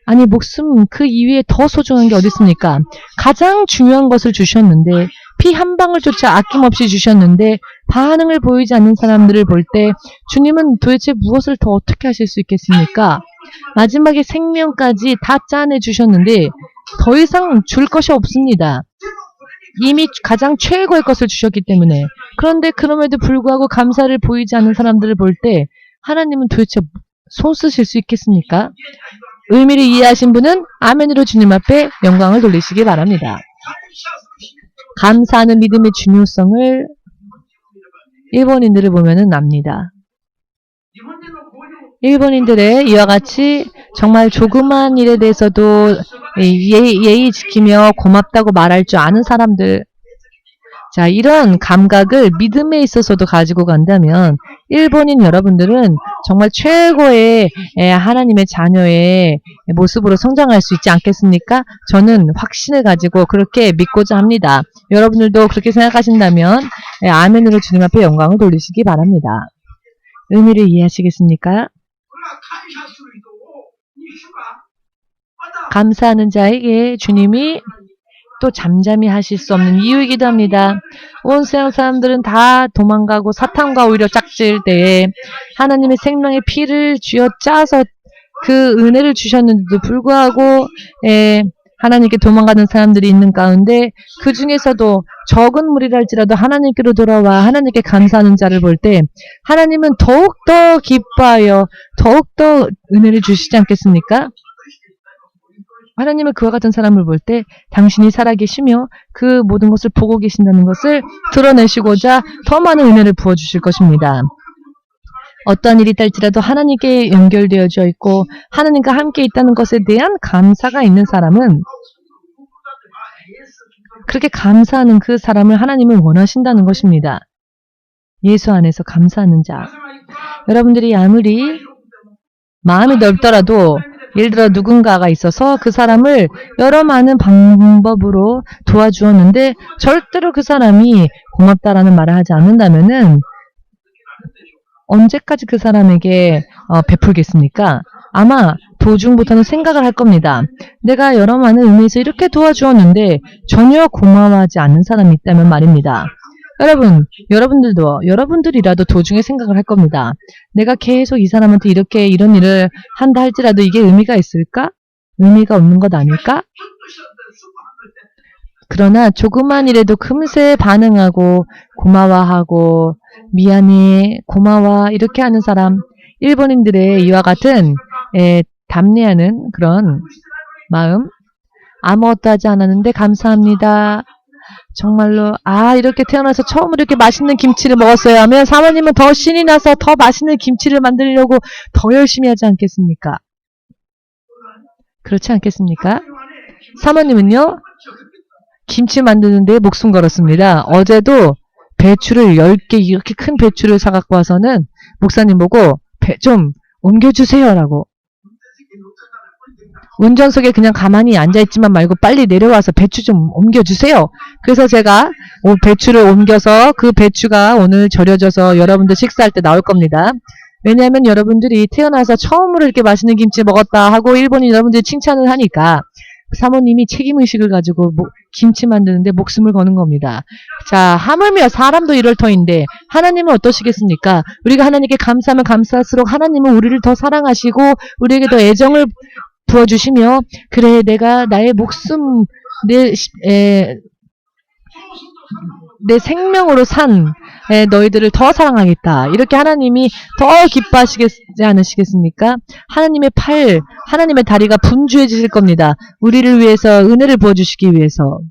아니, 목숨 그 이외에 더 소중한 게 어디 있습니까? 가장 중요한 것을 주셨는데 피 한 방울조차 아낌없이 주셨는데 반응을 보이지 않는 사람들을 볼 때 주님은 도대체 무엇을 더 어떻게 하실 수 있겠습니까? 마지막에 생명까지 다 짜내 주셨는데 더 이상 줄 것이 없습니다. 이미 가장 최고의 것을 주셨기 때문에. 그런데 그럼에도 불구하고 감사를 보이지 않는 사람들을 볼 때 하나님은 도대체 손 쓰실 수 있겠습니까? 의미를 이해하신 분은 아멘으로 주님 앞에 영광을 돌리시기 바랍니다. 감사하는 믿음의 중요성을 일본인들을 보면은 압니다. 일본인들의 이와 같이 정말 조그만 일에 대해서도 예의 지키며 고맙다고 말할 줄 아는 사람들, 자, 이런 감각을 믿음에 있어서도 가지고 간다면 일본인 여러분들은 정말 최고의 하나님의 자녀의 모습으로 성장할 수 있지 않겠습니까? 저는 확신을 가지고 그렇게 믿고자 합니다. 여러분들도 그렇게 생각하신다면 아멘으로 주님 앞에 영광을 돌리시기 바랍니다. 의미를 이해하시겠습니까? 감사하는 자에게 주님이 또 잠잠히 하실 수 없는 이유이기도 합니다. 온 세상 사람들은 다 도망가고 사탄과 오히려 짝질 때에 하나님의 생명의 피를 쥐어 짜서 그 은혜를 주셨는데도 불구하고 하나님께 도망가는 사람들이 있는 가운데 그 중에서도 적은 무리랄지라도 하나님께로 돌아와 하나님께 감사하는 자를 볼 때 하나님은 더욱더 기뻐하여 더욱더 은혜를 주시지 않겠습니까? 하나님은 그와 같은 사람을 볼 때 당신이 살아계시며 그 모든 것을 보고 계신다는 것을 드러내시고자 더 많은 은혜를 부어주실 것입니다. 어떠한 일이 있달지라도 하나님께 연결되어져 있고 하나님과 함께 있다는 것에 대한 감사가 있는 사람은 그렇게 감사하는 그 사람을 하나님은 원하신다는 것입니다. 예수 안에서 감사하는 자. 여러분들이 아무리 마음이 넓더라도 예를 들어 누군가가 있어서 그 사람을 여러 많은 방법으로 도와주었는데 절대로 그 사람이 고맙다라는 말을 하지 않는다면은 언제까지 그 사람에게 베풀겠습니까? 아마 도중부터는 생각을 할 겁니다. 내가 여러 많은 의미에서 이렇게 도와주었는데 전혀 고마워하지 않는 사람이 있다면 말입니다. 여러분들이라도 도중에 생각을 할 겁니다. 내가 계속 이 사람한테 이런 일을 한다 할지라도 이게 의미가 있을까? 의미가 없는 것 아닐까? 그러나 조그만 일에도 금세 반응하고 고마워하고 미안해, 고마워 이렇게 하는 사람, 일본인들의 이와 같은 답례하는 그런 마음, 아무것도 하지 않았는데 감사합니다. 정말로 이렇게 태어나서 처음으로 이렇게 맛있는 김치를 먹었어요 하면 사모님은 더 신이 나서 더 맛있는 김치를 만들려고 더 열심히 하지 않겠습니까? 그렇지 않겠습니까? 사모님은요 김치 만드는데 목숨 걸었습니다. 어제도 배추를 10개 이렇게 큰 배추를 사갖고 와서는 목사님 보고 좀 옮겨주세요 라고, 운전석에 그냥 가만히 앉아있지만 말고 빨리 내려와서 배추 좀 옮겨주세요. 그래서 제가 배추를 옮겨서 그 배추가 오늘 절여져서 여러분들 식사할 때 나올 겁니다. 왜냐하면 여러분들이 태어나서 처음으로 이렇게 맛있는 김치 먹었다 하고 일본인 여러분들이 칭찬을 하니까 사모님이 책임의식을 가지고 김치 만드는데 목숨을 거는 겁니다. 자, 하물며 사람도 이럴 터인데 하나님은 어떠시겠습니까? 우리가 하나님께 감사하면 감사할수록 하나님은 우리를 더 사랑하시고 우리에게 더 애정을 부어주시며 그래 내가 나의 목숨 내 생명으로 산 너희들을 더 사랑하겠다. 이렇게 하나님이 더 기뻐하시지 않으시겠습니까? 하나님의 하나님의 다리가 분주해지실 겁니다. 우리를 위해서 은혜를 부어주시기 위해서.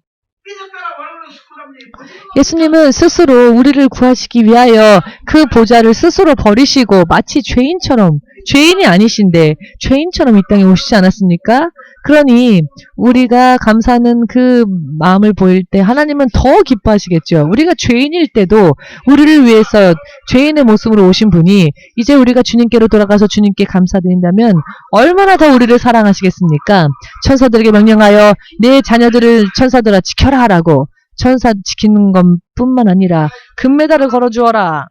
예수님은 스스로 우리를 구하시기 위하여 그 보좌를 스스로 버리시고 마치 죄인이 아니신데 죄인처럼 이 땅에 오시지 않았습니까? 그러니 우리가 감사하는 그 마음을 보일 때 하나님은 더 기뻐하시겠죠. 우리가 죄인일 때도 우리를 위해서 죄인의 모습으로 오신 분이 이제 우리가 주님께로 돌아가서 주님께 감사드린다면 얼마나 더 우리를 사랑하시겠습니까? 천사들에게 명령하여 내 자녀들을 천사들아 지켜라 하라고. 천사 지키는 것뿐만 아니라 금메달을 걸어주어라.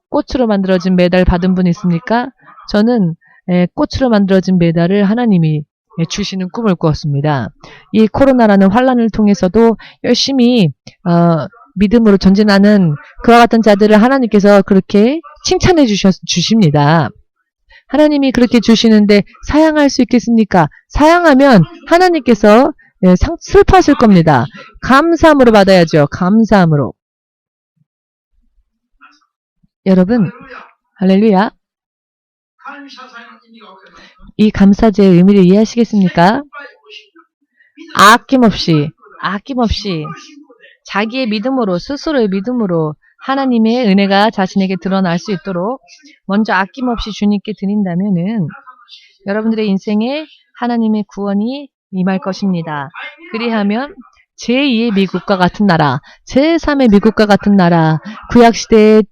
꽃으로 만들어진 메달 받은 분 있습니까? 저는 꽃으로 만들어진 메달을 하나님이 주시는 꿈을 꾸었습니다. 이 코로나라는 환란을 통해서도 열심히 믿음으로 전진하는 그와 같은 자들을 하나님께서 그렇게 칭찬해 주십니다. 하나님이 그렇게 주시는데 사양할 수 있겠습니까? 사양하면 하나님께서 슬퍼하실 겁니다. 감사함으로 받아야죠. 감사함으로. 여러분, 할렐루야. 이 감사제의 의미를 이해하시겠습니까? 아낌없이 자기의 믿음으로, 스스로의 믿음으로 하나님의 은혜가 자신에게 드러날 수 있도록 먼저 아낌없이 주님께 드린다면은 여러분들의 인생에 하나님의 구원이 임할 것입니다. 그리하면 제2의 미국과 같은 나라, 제3의 미국과 같은 나라, 구약시대의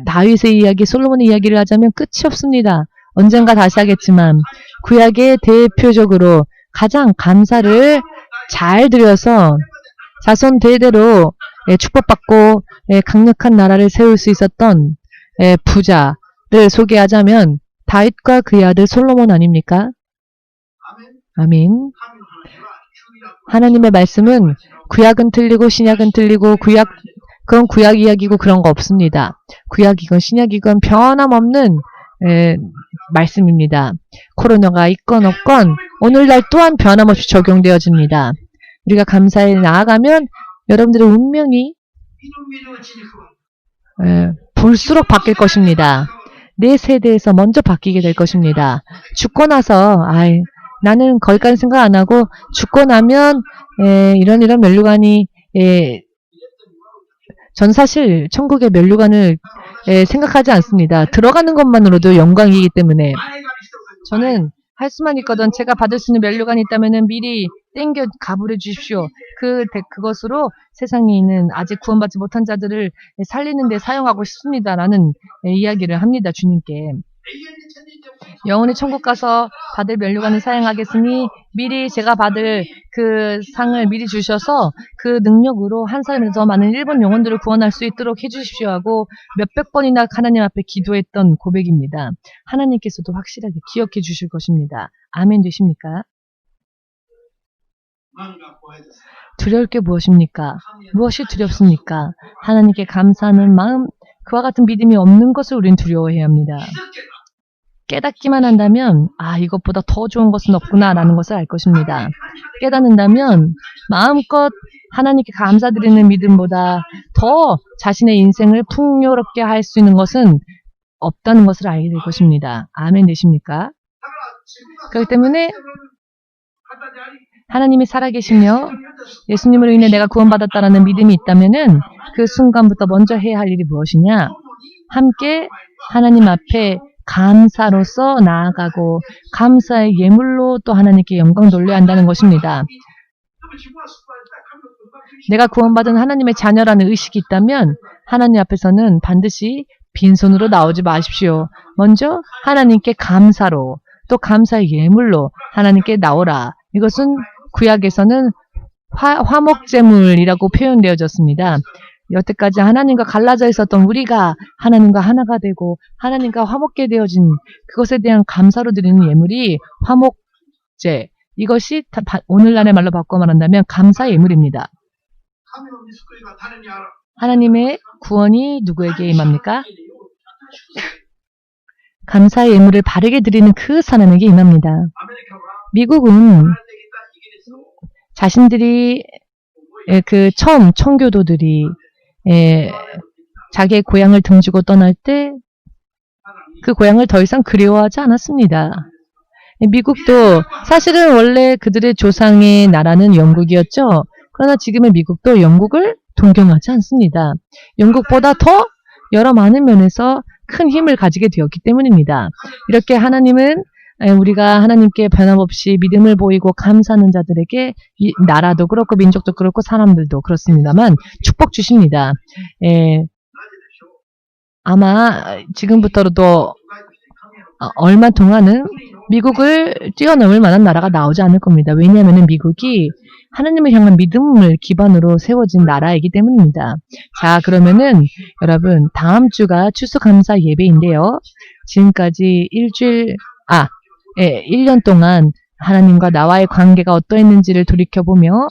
다윗의 이야기, 솔로몬의 이야기를 하자면 끝이 없습니다. 언젠가 다시 하겠지만 구약의 대표적으로 가장 감사를 잘 드려서 자손 대대로 축복받고 강력한 나라를 세울 수 있었던 부자를 소개하자면 다윗과 그의 아들 솔로몬 아닙니까? 아멘. 하나님의 말씀은 구약은 틀리고 신약은 틀리고 그건 구약 이야기고 그런 거 없습니다. 구약이건 신약이건 변함없는 말씀입니다. 코로나가 있건 없건 오늘날 또한 변함없이 적용되어집니다. 우리가 감사에 나아가면 여러분들의 운명이 볼수록 바뀔 것입니다. 내 세대에서 먼저 바뀌게 될 것입니다. 죽고 나서 나는 거기까지 생각 안 하고 죽고 나면 이런 면류관이 전 사실 천국의 면류관을 생각하지 않습니다. 들어가는 것만으로도 영광이기 때문에 저는 할 수만 있거든 제가 받을 수 있는 면류관이 있다면 미리 땡겨 가불해 주십시오. 그것으로 세상에 있는 아직 구원받지 못한 자들을 살리는 데 사용하고 싶습니다라는 이야기를 합니다. 주님께. 영원히 천국 가서 받을 면류관을 사용하겠으니 미리 제가 받을 그 상을 미리 주셔서 그 능력으로 한 사람이 더 많은 일본 영혼들을 구원할 수 있도록 해주십시오 하고 몇백 번이나 하나님 앞에 기도했던 고백입니다. 하나님께서도 확실하게 기억해 주실 것입니다. 아멘 되십니까? 두려울 게 무엇입니까? 무엇이 두렵습니까? 하나님께 감사하는 마음, 그와 같은 믿음이 없는 것을 우리는 두려워해야 합니다. 깨닫기만 한다면 이것보다 더 좋은 것은 없구나 라는 것을 알 것입니다. 깨닫는다면 마음껏 하나님께 감사드리는 믿음보다 더 자신의 인생을 풍요롭게 할 수 있는 것은 없다는 것을 알게 될 것입니다. 아멘 되십니까? 그렇기 때문에 하나님이 살아계시며 예수님으로 인해 내가 구원받았다라는 믿음이 있다면은 그 순간부터 먼저 해야 할 일이 무엇이냐? 함께 하나님 앞에 감사로서 나아가고 감사의 예물로 또 하나님께 영광 돌려야 한다는 것입니다. 내가 구원받은 하나님의 자녀라는 의식이 있다면 하나님 앞에서는 반드시 빈손으로 나오지 마십시오. 먼저 하나님께 감사로 또 감사의 예물로 하나님께 나오라. 이것은 구약에서는 화목제물이라고 표현되어졌습니다. 여태까지 하나님과 갈라져 있었던 우리가 하나님과 하나가 되고 하나님과 화목게 되어진 그것에 대한 감사로 드리는 예물이 화목제. 이것이 오늘날의 말로 바꿔 말한다면 감사 예물입니다. 하나님의 구원이 누구에게 임합니까? 감사 예물을 바르게 드리는 그 사람에게 임합니다. 미국은 자신들이 그 처음 청교도들이 자기의 고향을 등지고 떠날 때 그 고향을 더 이상 그리워하지 않았습니다. 미국도 사실은 원래 그들의 조상의 나라는 영국이었죠. 그러나 지금의 미국도 영국을 동경하지 않습니다. 영국보다 더 여러 많은 면에서 큰 힘을 가지게 되었기 때문입니다. 이렇게 하나님은 우리가 하나님께 변함없이 믿음을 보이고 감사하는 자들에게 이 나라도 그렇고 민족도 그렇고 사람들도 그렇습니다만 축복 주십니다. 아마 지금부터도 얼마 동안은 미국을 뛰어넘을 만한 나라가 나오지 않을 겁니다. 왜냐하면 미국이 하나님을 향한 믿음을 기반으로 세워진 나라이기 때문입니다. 자, 그러면은 여러분 다음 주가 추수감사 예배인데요. 지금까지 1년 동안 하나님과 나와의 관계가 어떠했는지를 돌이켜보며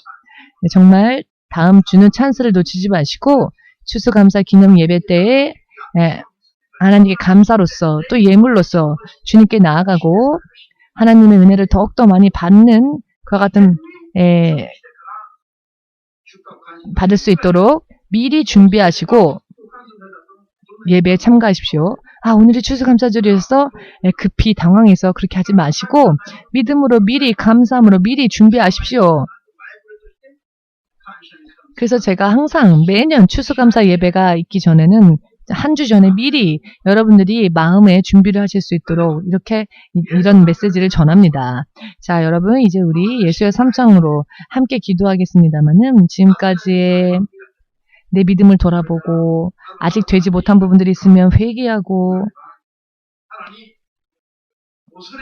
정말 다음 주는 찬스를 놓치지 마시고 추수감사 기념 예배 때에 하나님께 감사로서 또 예물로서 주님께 나아가고 하나님의 은혜를 더욱더 많이 받는 그와 같은 받을 수 있도록 미리 준비하시고 예배에 참가하십시오. 오늘이 추수감사절이어서 급히 당황해서 그렇게 하지 마시고 믿음으로 미리 감사함으로 미리 준비하십시오. 그래서 제가 항상 매년 추수감사 예배가 있기 전에는 한 주 전에 미리 여러분들이 마음에 준비를 하실 수 있도록 이런 메시지를 전합니다. 자, 여러분 이제 우리 예수의 3장으로 함께 기도하겠습니다만은 지금까지의 내 믿음을 돌아보고 아직 되지 못한 부분들이 있으면 회개하고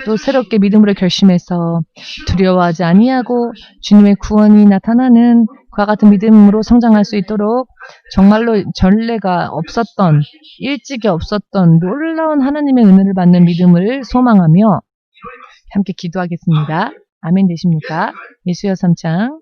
또 새롭게 믿음으로 결심해서 두려워하지 아니하고 주님의 구원이 나타나는 그와 같은 믿음으로 성장할 수 있도록 정말로 전례가 없었던 일찍이 없었던 놀라운 하나님의 은혜를 받는 믿음을 소망하며 함께 기도하겠습니다. 아멘 되십니까? 예수여 3장